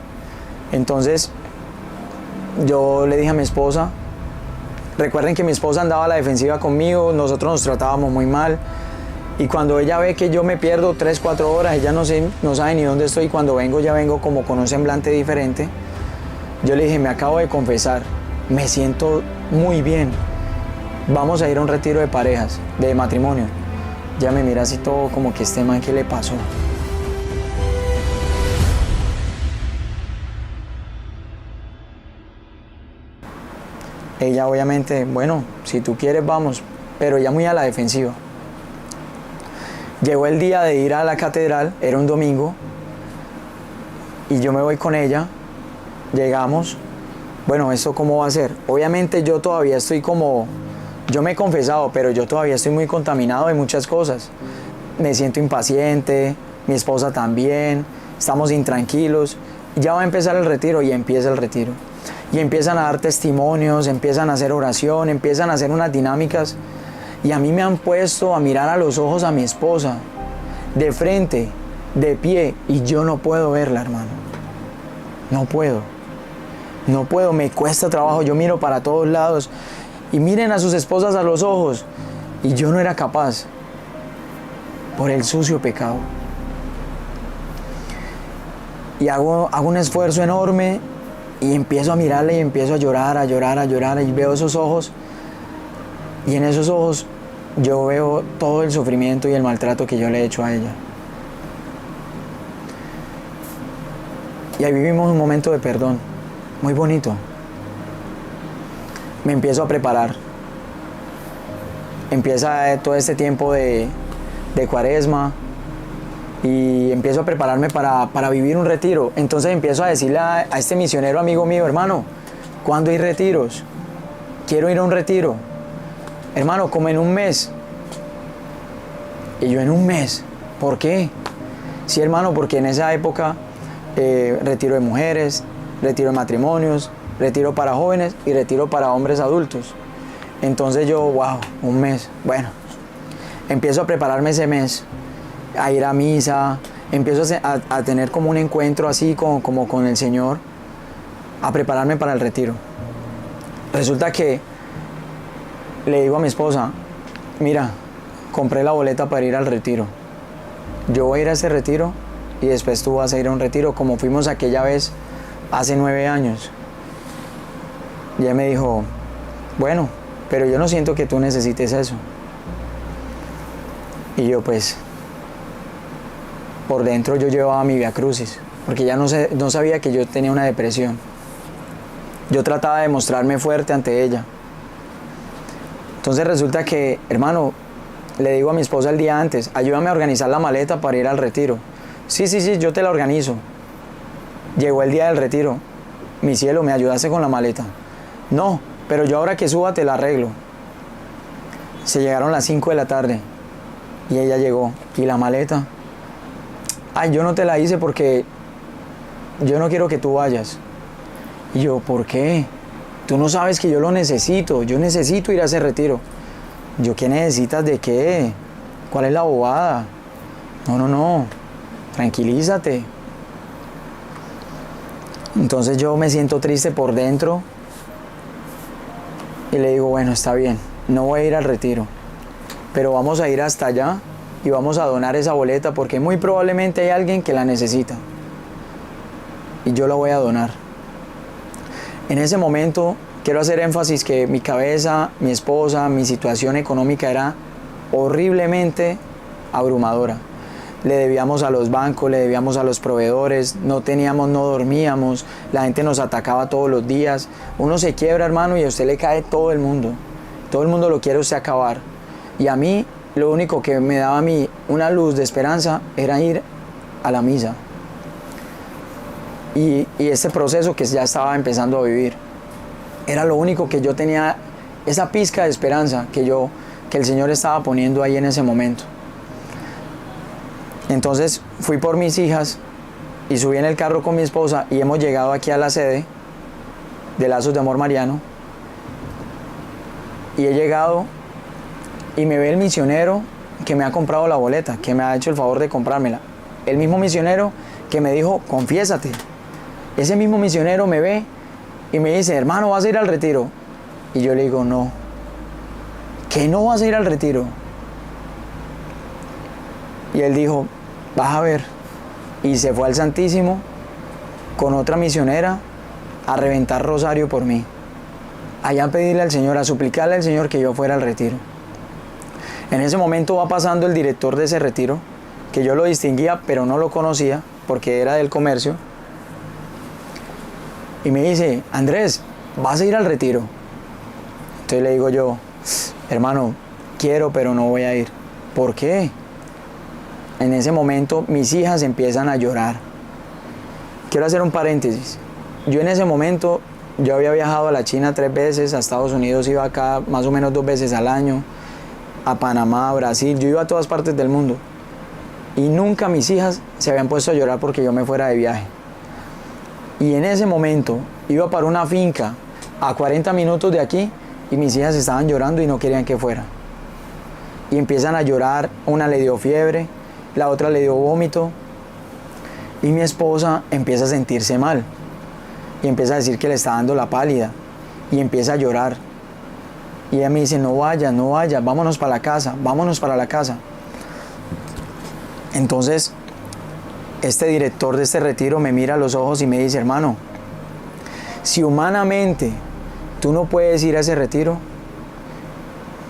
Entonces yo le dije a mi esposa, recuerden que mi esposa andaba a la defensiva conmigo, nosotros nos tratábamos muy mal. Y cuando ella ve que yo me pierdo 3, 4 horas, ella no sabe ni dónde estoy. Cuando vengo, ya vengo como con un semblante diferente. Yo le dije, me acabo de confesar, me siento muy bien. Vamos a ir a un retiro de parejas, de matrimonio. Ya me mira así todo como que este man, ¿qué le pasó? Ella obviamente, bueno, si tú quieres vamos, pero ya muy a la defensiva. Llegó el día de ir a la catedral, era un domingo, y yo me voy con ella, llegamos, bueno, ¿esto cómo va a ser? Obviamente yo todavía estoy como, yo me he confesado, pero yo todavía estoy muy contaminado de muchas cosas. Me siento impaciente, mi esposa también, estamos intranquilos, ya va a empezar el retiro y empieza el retiro. Y empiezan a dar testimonios, empiezan a hacer oración, empiezan a hacer unas dinámicas. Y a mí me han puesto a mirar a los ojos a mi esposa, de frente, de pie, y yo no puedo verla, hermano. No puedo, me cuesta trabajo, yo miro para todos lados, y miren a sus esposas a los ojos, y yo no era capaz, por el sucio pecado. Y hago un esfuerzo enorme, y empiezo a mirarla, y empiezo a llorar, y veo esos ojos, y en esos ojos yo veo todo el sufrimiento y el maltrato que yo le he hecho a ella. Y ahí vivimos un momento de perdón, muy bonito. Me empiezo a preparar. Empieza todo este tiempo de Cuaresma y empiezo a prepararme para vivir un retiro. Entonces empiezo a decirle a este misionero amigo mío, hermano, ¿cuándo hay retiros? Quiero ir a un retiro. Hermano, como en un mes. Y yo, en un mes, ¿por qué? Sí, hermano, porque en esa época retiro de mujeres, retiro de matrimonios, retiro para jóvenes y retiro para hombres adultos. Entonces yo, wow, un mes. Bueno, empiezo a prepararme ese mes, a ir a misa, empiezo a tener como un encuentro así como con el Señor, a prepararme para el retiro. Resulta que le digo a mi esposa, mira, compré la boleta para ir al retiro. Yo voy a ir a ese retiro y después tú vas a ir a un retiro como fuimos aquella vez hace 9 años. Y ella me dijo, bueno, pero yo no siento que tú necesites eso. Y yo pues, por dentro yo llevaba mi Vía Crucis, porque ya no sabía que yo tenía una depresión. Yo trataba de mostrarme fuerte ante ella. Entonces resulta que, hermano, le digo a mi esposa el día antes, ayúdame a organizar la maleta para ir al retiro. Sí, yo te la organizo. Llegó el día del retiro. Mi cielo, ¿me ayudaste con la maleta? No, pero yo ahora que suba te la arreglo. Se llegaron las 5 de la tarde y ella llegó. ¿Y la maleta? Ay, yo no te la hice porque yo no quiero que tú vayas. Y yo, ¿por qué? Tú no sabes que yo lo necesito. Yo necesito ir a ese retiro. Yo, ¿qué necesitas de qué? ¿Cuál es la bobada? No. Tranquilízate. Entonces yo me siento triste por dentro y le digo, bueno, está bien, no voy a ir al retiro, pero vamos a ir hasta allá y vamos a donar esa boleta porque muy probablemente hay alguien que la necesita y yo la voy a donar. En ese momento quiero hacer énfasis que mi cabeza, mi esposa, mi situación económica era horriblemente abrumadora. Le debíamos a los bancos, le debíamos a los proveedores, no dormíamos, la gente nos atacaba todos los días. Uno se quiebra, hermano, y a usted le cae todo el mundo. Todo el mundo lo quiere usted acabar. Y a mí, lo único que me daba a mí una luz de esperanza era ir a la misa. Y este proceso que ya estaba empezando a vivir. Era lo único que yo tenía, esa pizca de esperanza que el Señor estaba poniendo ahí en ese momento. Entonces fui por mis hijas y subí en el carro con mi esposa y hemos llegado aquí a la sede de Lazos de Amor Mariano. Y he llegado y me ve el misionero que me ha comprado la boleta, que me ha hecho el favor de comprármela. El mismo misionero que me dijo, confiésate. Ese mismo misionero me ve y me dice, hermano, ¿vas a ir al retiro? Y yo le digo, no. ¿Que no vas a ir al retiro? Y él dijo, vas a ver. Y se fue al Santísimo con otra misionera a reventar rosario por mí. Allá a pedirle al Señor, a suplicarle al Señor que yo fuera al retiro. En ese momento va pasando el director de ese retiro, que yo lo distinguía, pero no lo conocía, porque era del comercio. Y me dice, Andrés, ¿vas a ir al retiro? Entonces le digo yo, hermano, quiero, pero no voy a ir. ¿Por qué? En ese momento mis hijas empiezan a llorar. Quiero hacer un paréntesis. Yo en ese momento, yo había viajado a la China 3 veces, a Estados Unidos iba acá más o menos 2 veces al año, a Panamá, a Brasil, yo iba a todas partes del mundo. Y nunca mis hijas se habían puesto a llorar porque yo me fuera de viaje. Y en ese momento iba para una finca a 40 minutos de aquí y mis hijas estaban llorando y no querían que fuera. Y empiezan a llorar, una le dio fiebre, la otra le dio vómito y mi esposa empieza a sentirse mal y empieza a decir que le está dando la pálida y empieza a llorar y ella me dice, no vayas, vámonos para la casa. Entonces este director de este retiro me mira a los ojos y me dice, hermano, si humanamente tú no puedes ir a ese retiro,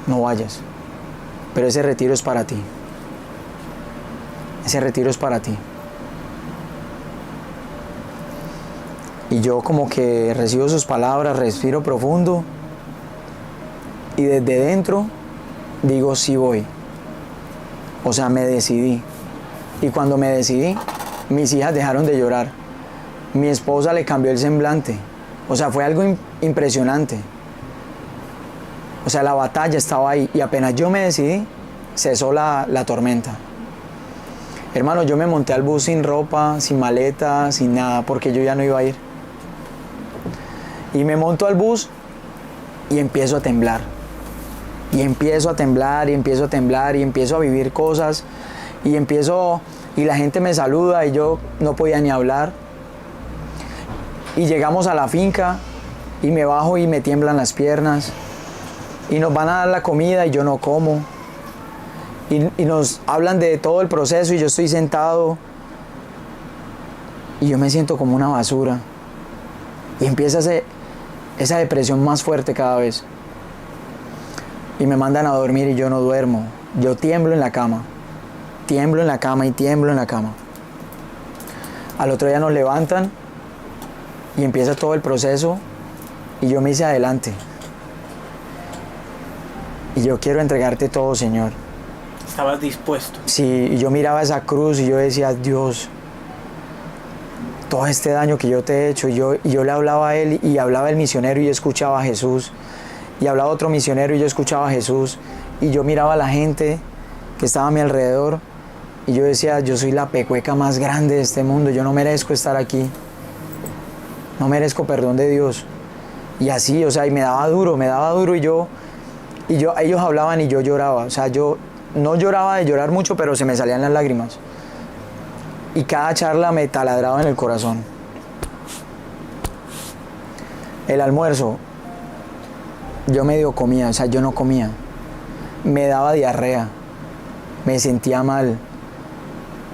no vayas, pero ese retiro es para ti. Ese retiro es para ti. Y yo como que recibo sus palabras, respiro profundo y desde dentro digo, sí voy. O sea, me decidí. Y cuando me decidí, mis hijas dejaron de llorar. Mi esposa le cambió el semblante. O sea, fue algo impresionante. O sea, la batalla estaba ahí y apenas yo me decidí, cesó la tormenta. Hermano, yo me monté al bus sin ropa, sin maleta, sin nada, porque yo ya no iba a ir. Y me monto al bus y empiezo a temblar. Y empiezo a temblar, y empiezo a temblar, y empiezo a vivir cosas. Y la gente me saluda y yo no podía ni hablar. Y llegamos a la finca y me bajo y me tiemblan las piernas. Y nos van a dar la comida y yo no como. Y nos hablan de todo el proceso y yo estoy sentado. Y yo me siento como una basura. Y empieza esa depresión más fuerte cada vez. Y me mandan a dormir y yo no duermo. Yo tiemblo en la cama. Tiemblo en la cama y tiemblo en la cama. Al otro día nos levantan y empieza todo el proceso y yo me hice adelante. Y yo quiero entregarte todo, Señor.
Estabas dispuesto.
Sí, y yo miraba esa cruz y yo decía, Dios, todo este daño que yo te he hecho. Y yo le hablaba a él y hablaba el misionero y yo escuchaba a Jesús. Y hablaba otro misionero y yo escuchaba a Jesús. Y yo miraba a la gente que estaba a mi alrededor y yo decía, yo soy la pecueca más grande de este mundo, yo no merezco estar aquí. No merezco perdón de Dios. Y así, o sea, y me daba duro y ellos hablaban y yo lloraba. O sea, yo no lloraba de llorar mucho, pero se me salían las lágrimas. Y cada charla me taladraba en el corazón. El almuerzo, yo medio comía, o sea, yo no comía. Me daba diarrea, me sentía mal.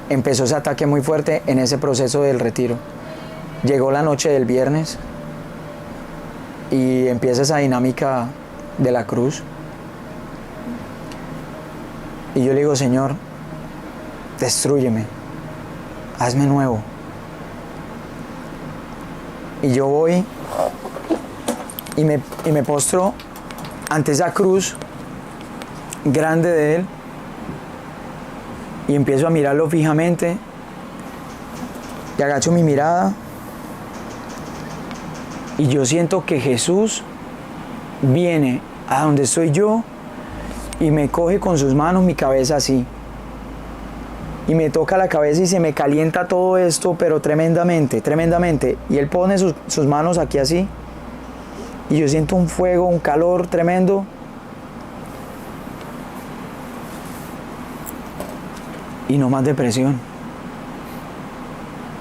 Empezó ese ataque muy fuerte en ese proceso del retiro. Llegó la noche del viernes y empieza esa dinámica de la cruz. Y yo le digo, Señor, destrúyeme, hazme nuevo. Y yo voy y me postro ante esa cruz grande de Él y empiezo a mirarlo fijamente y agacho mi mirada y yo siento que Jesús viene a donde estoy yo y me coge con sus manos mi cabeza así y me toca la cabeza y se me calienta todo esto, pero tremendamente, tremendamente, y Él pone sus manos aquí así y yo siento un fuego, un calor tremendo. Y no más depresión.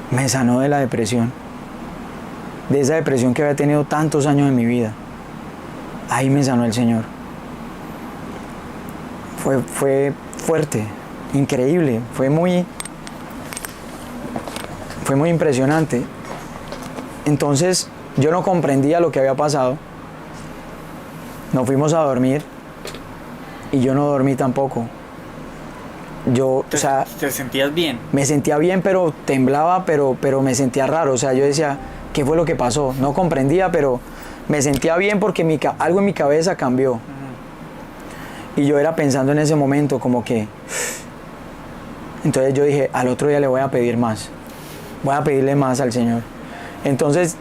Me sanó de la depresión. De esa depresión que había tenido tantos años en mi vida. Ahí me sanó el Señor. Fue fuerte, increíble, fue muy impresionante. Entonces yo no comprendía lo que había pasado. Nos fuimos a dormir y yo no dormí tampoco.
¿Te sentías bien?
Me sentía bien, pero temblaba, pero me sentía raro. O sea, yo decía, ¿qué fue lo que pasó? No comprendía, pero me sentía bien porque algo en mi cabeza cambió. Y yo era pensando en ese momento como que... Entonces yo dije, al otro día le voy a pedir más. Voy a pedirle más al Señor. Entonces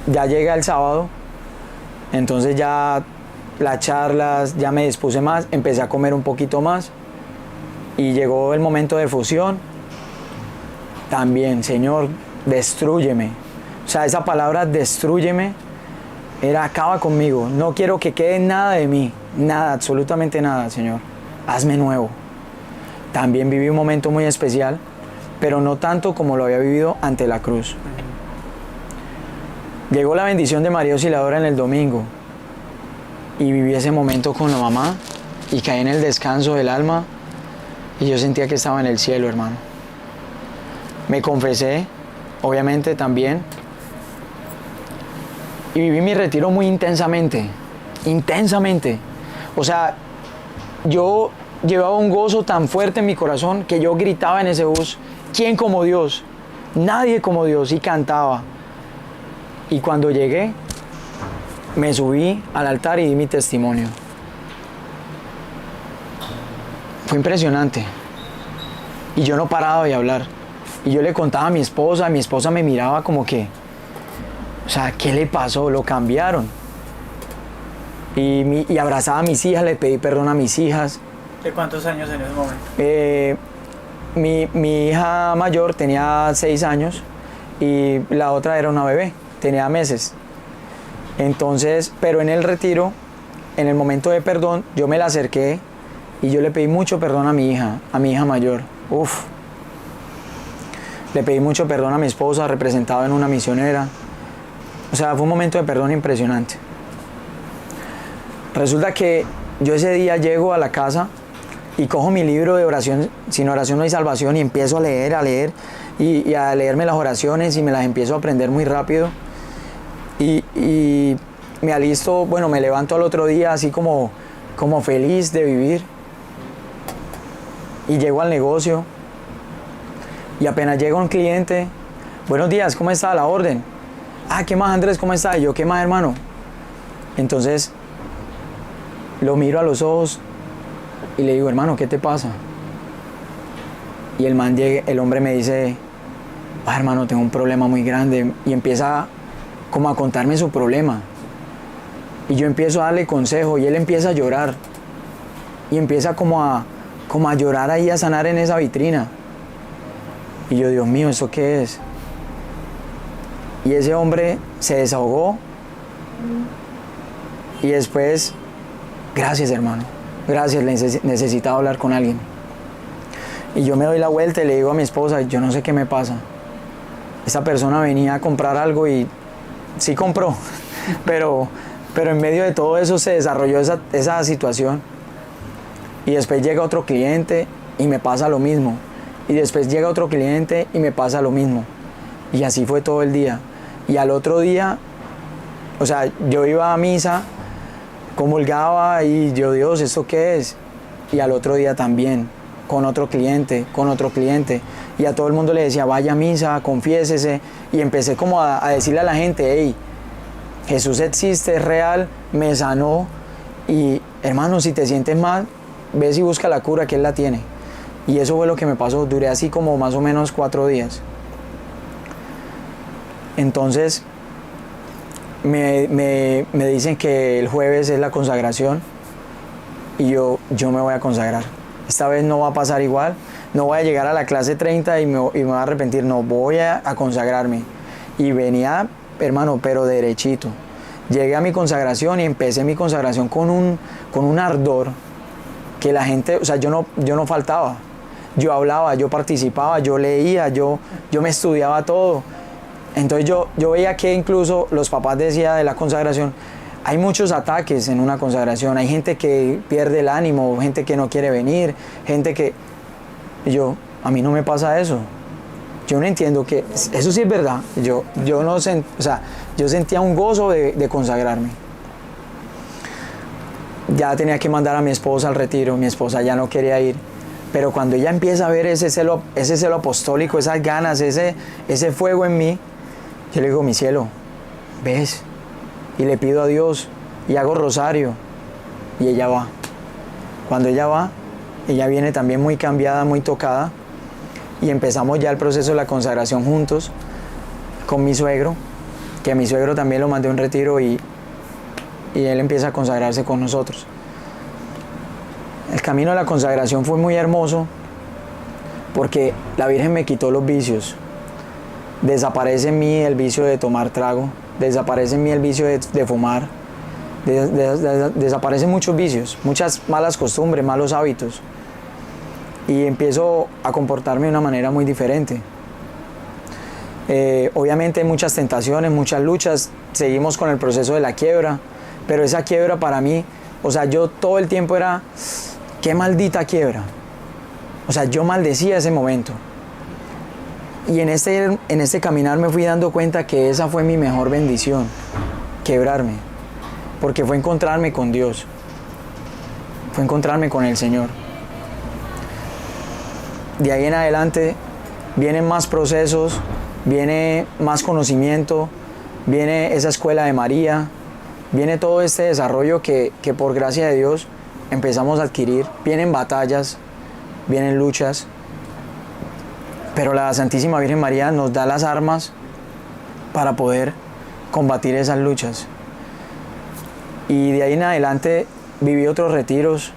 ya llega el sábado. Entonces ya las charlas, ya me dispuse más. Empecé a comer un poquito más. Y llegó el momento de fusión. También, Señor, destrúyeme. O sea, esa palabra destrúyeme era acaba conmigo. No quiero que quede nada de mí. Nada, absolutamente nada, Señor. Hazme nuevo. También viví un momento muy especial, pero no tanto como lo había vivido ante la cruz. Llegó la bendición de María Auxiliadora en el domingo. Y viví ese momento con la mamá. Y caí en el descanso del alma. Y yo sentía que estaba en el cielo, hermano. Me confesé, obviamente también. Y viví mi retiro muy intensamente. Intensamente. O sea, yo llevaba un gozo tan fuerte en mi corazón que yo gritaba en ese bus, ¿quién como Dios? Nadie como Dios. Y cantaba. Y cuando llegué, me subí al altar y di mi testimonio. Fue impresionante. Y yo no paraba de hablar. Y yo le contaba a mi esposa me miraba como que, o sea, ¿qué le pasó? Lo cambiaron. Y abrazaba a mis hijas, le pedí perdón a mis hijas.
¿De cuántos años en ese momento?
Mi hija mayor tenía 6 años y la otra era una bebé, tenía meses. Entonces, pero en el retiro, en el momento de perdón, yo me la acerqué y yo le pedí mucho perdón a mi hija mayor. Uf. Le pedí mucho perdón a mi esposa, representada en una misionera. O sea, fue un momento de perdón impresionante. Resulta que yo ese día llego a la casa y cojo mi libro de oración, Sin oración no hay salvación, y empiezo a leer y a leerme las oraciones y me las empiezo a aprender muy rápido. Y me alisto, bueno, me levanto al otro día así como feliz de vivir. Y llego al negocio y apenas llega un cliente, buenos días, ¿cómo está? La orden. Ah, ¿qué más, Andrés? ¿Cómo está? Y yo, ¿qué más, hermano? Entonces lo miro a los ojos y le digo, hermano, ¿qué te pasa? Y el hombre me dice, hermano, tengo un problema muy grande. Y empieza como a contarme su problema. Y yo empiezo a darle consejo y él empieza a llorar. Y empieza como a llorar ahí, a sanar en esa vitrina. Y yo, Dios mío, ¿eso qué es? Y ese hombre se desahogó. Y después, gracias, hermano. Gracias, necesitaba hablar con alguien. Y yo me doy la vuelta y le digo a mi esposa, yo no sé qué me pasa. Esa persona venía a comprar algo y sí compró, pero en medio de todo eso se desarrolló esa situación. Y después llega otro cliente y me pasa lo mismo. Y después llega otro cliente y me pasa lo mismo. Y así fue todo el día. Y al otro día, o sea, yo iba a misa, comulgaba y yo, Dios, ¿esto qué es? Y al otro día también, con otro cliente. Y a todo el mundo le decía, vaya a misa, confiésese. Y empecé como a decirle a la gente, hey, Jesús existe, es real, me sanó. Y hermano, si te sientes mal, ves y busca la cura, que Él la tiene. Y eso fue lo que me pasó. Duré así como más o menos 4 días. Entonces me dicen que el jueves es la consagración y yo me voy a consagrar. Esta vez no va a pasar igual. No voy a llegar a la clase 30 y me voy a arrepentir. No, voy a consagrarme. Y venía, hermano, pero derechito. Llegué a mi consagración y empecé mi consagración con un ardor que la gente, o sea, yo no faltaba. Yo hablaba, yo participaba, yo leía, yo me estudiaba todo. Entonces yo veía que incluso los papás decían de la consagración, hay muchos ataques en una consagración, hay gente que pierde el ánimo, gente que no quiere venir, gente que... A mí no me pasa eso. Yo no entiendo que... Eso sí es verdad. Yo no sé, o sea, yo sentía un gozo de consagrarme. Ya tenía que mandar a mi esposa al retiro, mi esposa ya no quería ir. Pero cuando ella empieza a ver ese celo apostólico, esas ganas, ese fuego en mí, yo le digo, mi cielo, ¿ves? Y le pido a Dios y hago rosario. Y ella va. Cuando ella va, ella viene también muy cambiada, muy tocada. Y empezamos ya el proceso de la consagración juntos con mi suegro, que a mi suegro también lo mandé a un retiro y él empieza a consagrarse con nosotros. El camino de la consagración fue muy hermoso porque la Virgen me quitó los vicios. Desaparece en mí el vicio de tomar trago, desaparece en mí el vicio de fumar, desaparecen muchos vicios, muchas malas costumbres, malos hábitos. Y empiezo a comportarme de una manera muy diferente. Obviamente hay muchas tentaciones, muchas luchas, seguimos con el proceso de la quiebra, pero esa quiebra para mí, o sea, yo todo el tiempo era, qué maldita quiebra. O sea, yo maldecía ese momento. Y en este caminar me fui dando cuenta que esa fue mi mejor bendición, quebrarme, porque fue encontrarme con Dios, fue encontrarme con el Señor. De ahí en adelante vienen más procesos, viene más conocimiento, viene esa escuela de María, viene todo este desarrollo que por gracia de Dios empezamos a adquirir. Vienen batallas, vienen luchas, pero la Santísima Virgen María nos da las armas para poder combatir esas luchas. Y de ahí en adelante viví otros retiros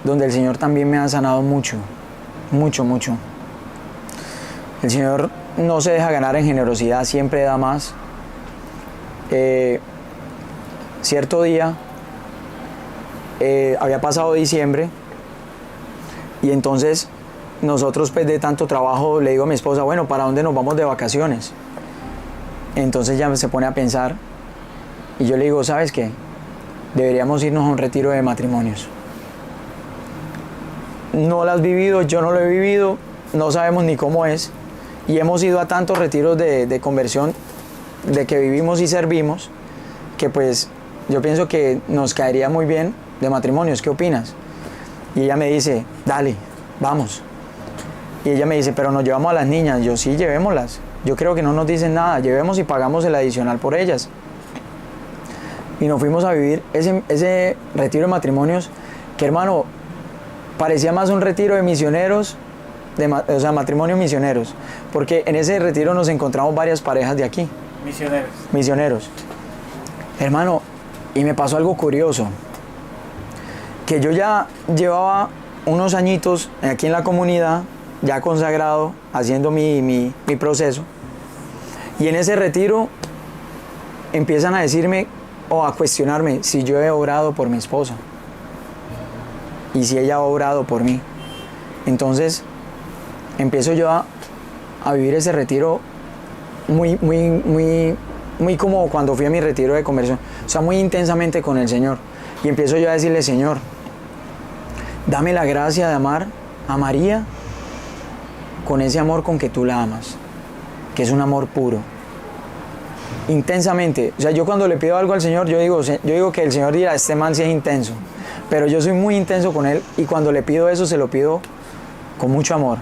donde el Señor también me ha sanado mucho, mucho, mucho. El Señor no se deja ganar en generosidad, siempre da más. Cierto día, había pasado diciembre, y entonces nosotros, pues, de tanto trabajo, le digo a mi esposa, bueno, ¿para dónde nos vamos de vacaciones? Entonces ella se pone a pensar, y yo le digo, ¿sabes qué? Deberíamos irnos a un retiro de matrimonios. No lo has vivido, yo no lo he vivido, no sabemos ni cómo es, y hemos ido a tantos retiros de conversión, de que vivimos y servimos, que pues yo pienso que nos caería muy bien de matrimonios. ¿Qué opinas? Y ella me dice, dale, vamos. Y ella me dice, pero nos llevamos a las niñas. Yo, sí, llevémoslas. Yo creo que no nos dicen nada, llevemos y pagamos el adicional por ellas. Y nos fuimos a vivir ese retiro de matrimonios, que, hermano, parecía más un retiro de misioneros, o sea, matrimonios misioneros, porque en ese retiro nos encontramos varias parejas de aquí. Misioneros. Hermano, y me pasó algo curioso, que yo ya llevaba unos añitos aquí en la comunidad, ya consagrado, haciendo mi proceso, y en ese retiro empiezan a decirme o a cuestionarme si yo he orado por mi esposa y si ella ha orado por mí. Entonces empiezo yo a vivir ese retiro muy como cuando fui a mi retiro de conversión, o sea, muy intensamente con el Señor. Y empiezo yo a decirle, Señor, dame la gracia de amar a María con ese amor con que tú la amas, que es un amor puro, intensamente. O sea, yo cuando le pido algo al Señor, yo digo que el Señor dirá, este man sí es intenso, pero yo soy muy intenso con Él, y cuando le pido eso, se lo pido con mucho amor.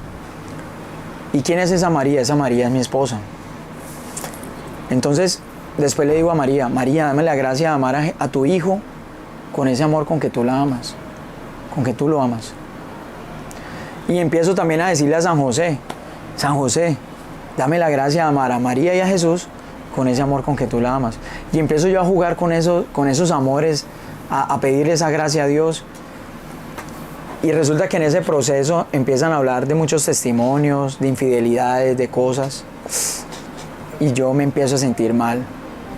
¿Y quién es esa María? Esa María es mi esposa. Entonces, después le digo a María, María, dame la gracia de amar a tu hijo con ese amor con que tú la amas, con que tú lo amas. Y empiezo también a decirle a San José, dame la gracia de amar a María y a Jesús con ese amor con que tú la amas. Y empiezo yo a jugar con esos amores, a pedirle esa gracia a Dios. Y resulta que en ese proceso empiezan a hablar de muchos testimonios, de infidelidades, de cosas. Y yo me empiezo a sentir mal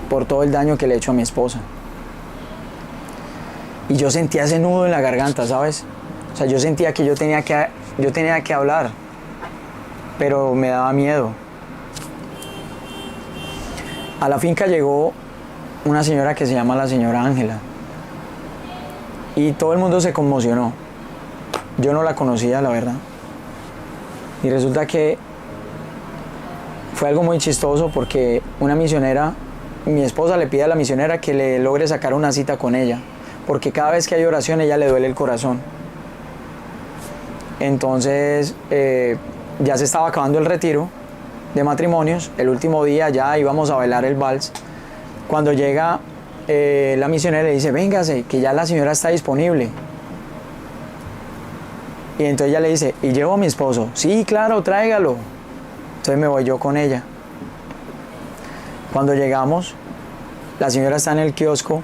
por todo el daño que le he hecho a mi esposa. Y yo sentía ese nudo en la garganta, ¿sabes? O sea, yo sentía que yo tenía que hablar, pero me daba miedo. A la finca llegó una señora que se llama la señora Ángela. Y todo el mundo se conmocionó. Yo no la conocía, la verdad. Y resulta que fue algo muy chistoso, porque una misionera, mi esposa le pide a la misionera que le logre sacar una cita con ella, porque cada vez que hay oración ella le duele el corazón. Entonces ya se estaba acabando el retiro de matrimonios, el último día ya íbamos a bailar el vals, cuando llega la misionera le dice, véngase, que ya la señora está disponible. Y entonces ella le dice, ¿y llevo a mi esposo? Sí, claro, tráigalo. Entonces me voy yo con ella. Cuando llegamos, la señora está en el kiosco,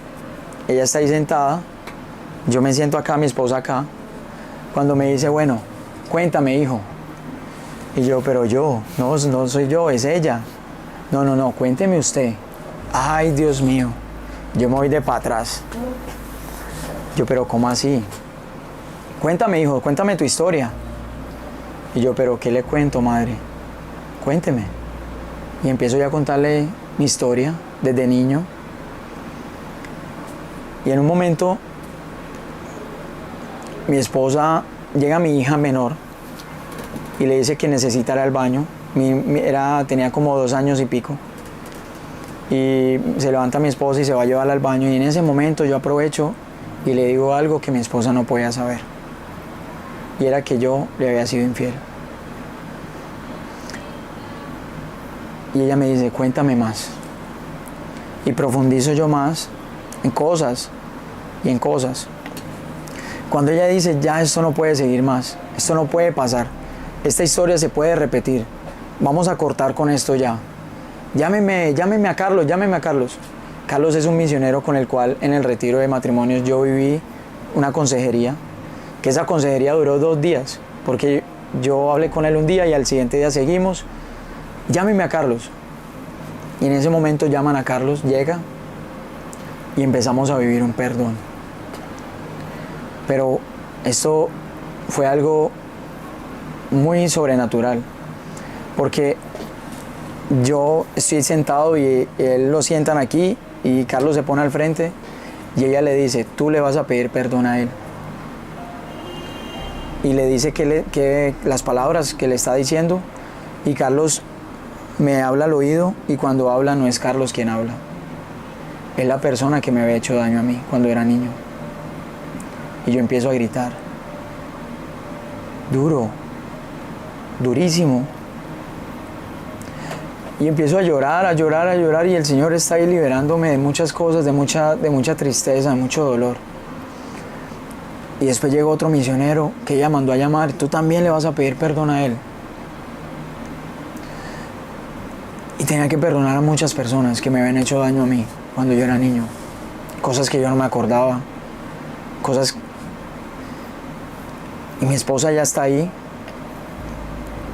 ella está ahí sentada, yo me siento acá, mi esposa acá. Cuando me dice, bueno, cuéntame, hijo. Y yo, pero yo, no soy yo, es ella. No, cuénteme usted. Ay, Dios mío, yo me voy de para atrás. Yo, pero ¿cómo así? Cuéntame, hijo, cuéntame tu historia. Y yo, pero ¿qué le cuento, madre? Cuénteme. Y empiezo ya a contarle mi historia desde niño. Y en un momento, mi esposa, llega mi hija menor y le dice que necesita ir al baño. Tenía como 2 años y pico. Y se levanta mi esposa y se va a llevarla al baño. Y en ese momento yo aprovecho y le digo algo que mi esposa no podía saber. Y era que yo le había sido infiel. Y ella me dice, cuéntame más. Y profundizo yo más en cosas y en cosas. Cuando ella dice, ya esto no puede seguir más, esto no puede pasar, esta historia se puede repetir, vamos a cortar con esto ya. Llámeme a Carlos, llámeme a Carlos. Carlos es un misionero con el cual en el retiro de matrimonios yo viví una consejería, que esa consejería duró 2 días, porque yo hablé con él un día y al siguiente día seguimos. Llámeme a Carlos. Y en ese momento llaman a Carlos, llega y empezamos a vivir un perdón. Pero esto fue algo muy sobrenatural, porque yo estoy sentado y él lo sientan aquí y Carlos se pone al frente y ella le dice, tú le vas a pedir perdón a él. Y le dice que las palabras que le está diciendo, y Carlos me habla al oído, y cuando habla no es Carlos quien habla, es la persona que me había hecho daño a mí cuando era niño. Y yo empiezo a gritar, duro, durísimo, y empiezo a llorar, y el Señor está ahí liberándome de muchas cosas, de mucha tristeza, de mucho dolor. Y después llegó otro misionero que ella mandó a llamar, tú también le vas a pedir perdón a él. Y tenía que perdonar a muchas personas que me habían hecho daño a mí cuando yo era niño. Cosas que yo no me acordaba, cosas. Y mi esposa ya está ahí.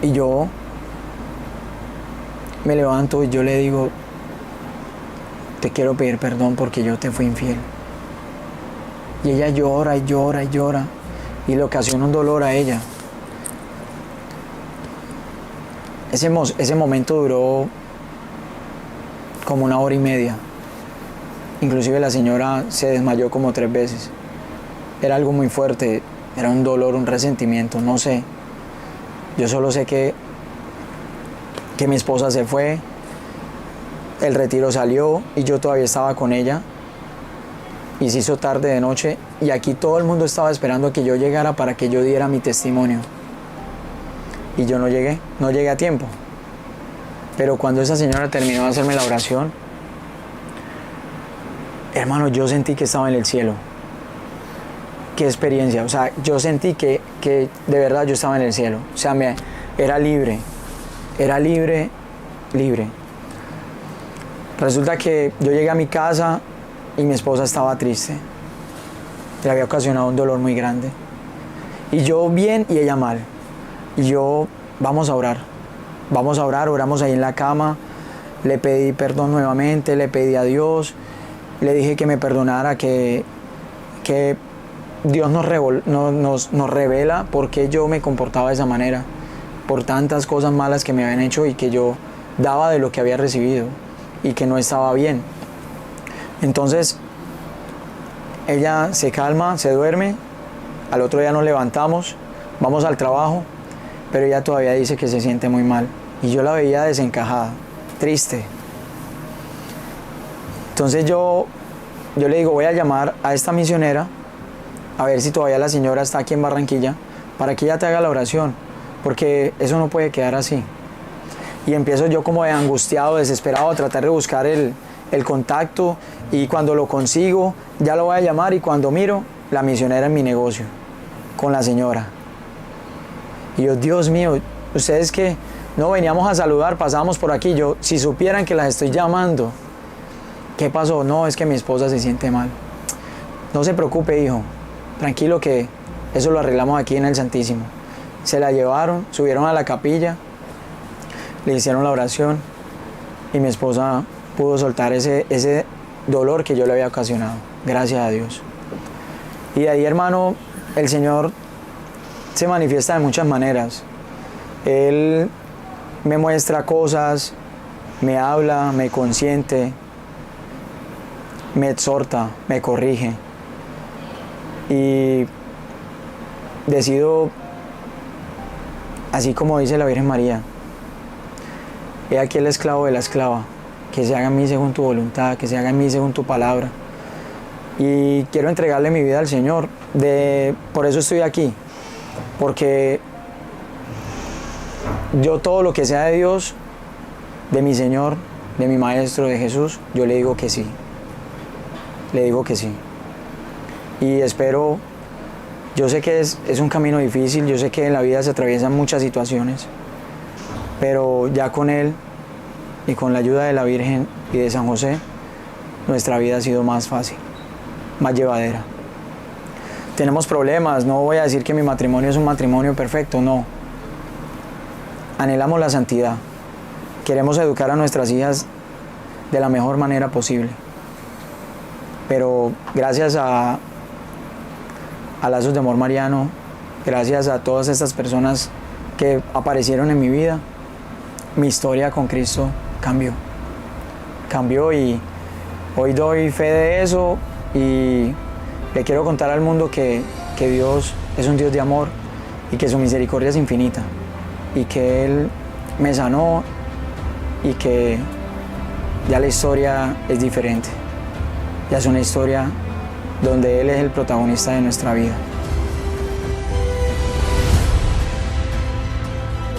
Y yo me levanto y yo le digo, te quiero pedir perdón porque yo te fui infiel. Y ella llora y llora y llora, y le ocasiona un dolor a ella. Ese momento duró como 1 hora y media. Inclusive la señora se desmayó como 3 veces. Era algo muy fuerte, era un dolor, un resentimiento, no sé. Yo solo sé que mi esposa se fue, el retiro salió y yo todavía estaba con ella. Y se hizo tarde de noche y aquí todo el mundo estaba esperando a que yo llegara para que yo diera mi testimonio. Y yo no llegué a tiempo. Pero cuando esa señora terminó de hacerme la oración, hermano, yo sentí que estaba en el cielo. Qué experiencia, o sea, yo sentí que de verdad yo estaba en el cielo. O sea, era libre. Resulta que yo llegué a mi casa y mi esposa estaba triste. Le había ocasionado un dolor muy grande. Y yo bien y ella mal. Y yo, vamos a orar, oramos ahí en la cama. Le pedí perdón nuevamente, le pedí a Dios. Le dije que me perdonara, que Dios nos revela por qué yo me comportaba de esa manera. Por tantas cosas malas que me habían hecho y que yo daba de lo que había recibido y que no estaba bien. Entonces, ella se calma, se duerme, al otro día nos levantamos, vamos al trabajo, pero ella todavía dice que se siente muy mal. Y yo la veía desencajada, triste. Entonces yo le digo, voy a llamar a esta misionera, a ver si todavía la señora está aquí en Barranquilla, para que ella te haga la oración, porque eso no puede quedar así. Y empiezo yo como de angustiado, desesperado, a tratar de buscar el contacto, y cuando lo consigo ya lo voy a llamar, y cuando miro, la misionera en mi negocio con la señora. Y yo, Dios mío, ustedes que no veníamos a saludar, pasábamos por aquí, yo, si supieran que las estoy llamando. ¿Qué pasó? No, es que mi esposa se siente mal. No se preocupe, hijo, tranquilo, que eso lo arreglamos aquí en el Santísimo. Se la llevaron, subieron a la capilla, le hicieron la oración y mi esposa pudo soltar ese dolor que yo le había ocasionado, gracias a Dios. Y de ahí, hermano, el Señor se manifiesta de muchas maneras. Él me muestra cosas, me habla, me consiente, me exhorta, me corrige. Y decido, así como dice la Virgen María, he aquí el esclavo de la esclava, que se haga en mí según tu voluntad, que se haga en mí según tu palabra. Y quiero entregarle mi vida al Señor. Por eso estoy aquí, porque yo todo lo que sea de Dios, de mi Señor, de mi Maestro, de Jesús, yo le digo que sí. Le digo que sí. Y espero, yo sé que es un camino difícil, yo sé que en la vida se atraviesan muchas situaciones, pero ya con Él y con la ayuda de la Virgen y de San José, nuestra vida ha sido más fácil, más llevadera. tenemos problemas, no voy a decir que mi matrimonio es un matrimonio perfecto, no. Anhelamos la santidad. Queremos educar a nuestras hijas de la mejor manera posible. Pero gracias a Lazos de Amor Mariano, gracias a todas estas personas que aparecieron en mi vida, mi historia con Cristo cambió. Cambió y hoy doy fe de eso y le quiero contar al mundo que Dios es un Dios de amor y que su misericordia es infinita y que Él me sanó y que ya la historia es diferente. Ya es una historia donde Él es el protagonista de nuestra vida.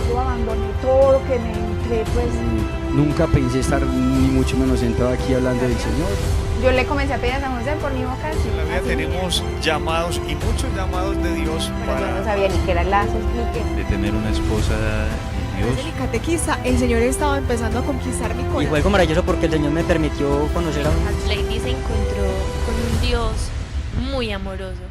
Yo abandoné todo lo que me entré, pues
Nunca pensé estar ni mucho menos sentado aquí hablando del Señor.
yo le comencé a pedir a San José por mi vocación.
En la vida
así
tenemos llamados y muchos llamados de Dios
pero yo no
para
sabía ni qué eran lazos ni qué.
de tener una esposa en
Desde
Dios.
mi catequista, el Señor estaba empezando a conquistar mi
Y
corazón.
fue algo maravilloso porque el Señor me permitió conocer a un...
Lady se encontró con un Dios muy amoroso.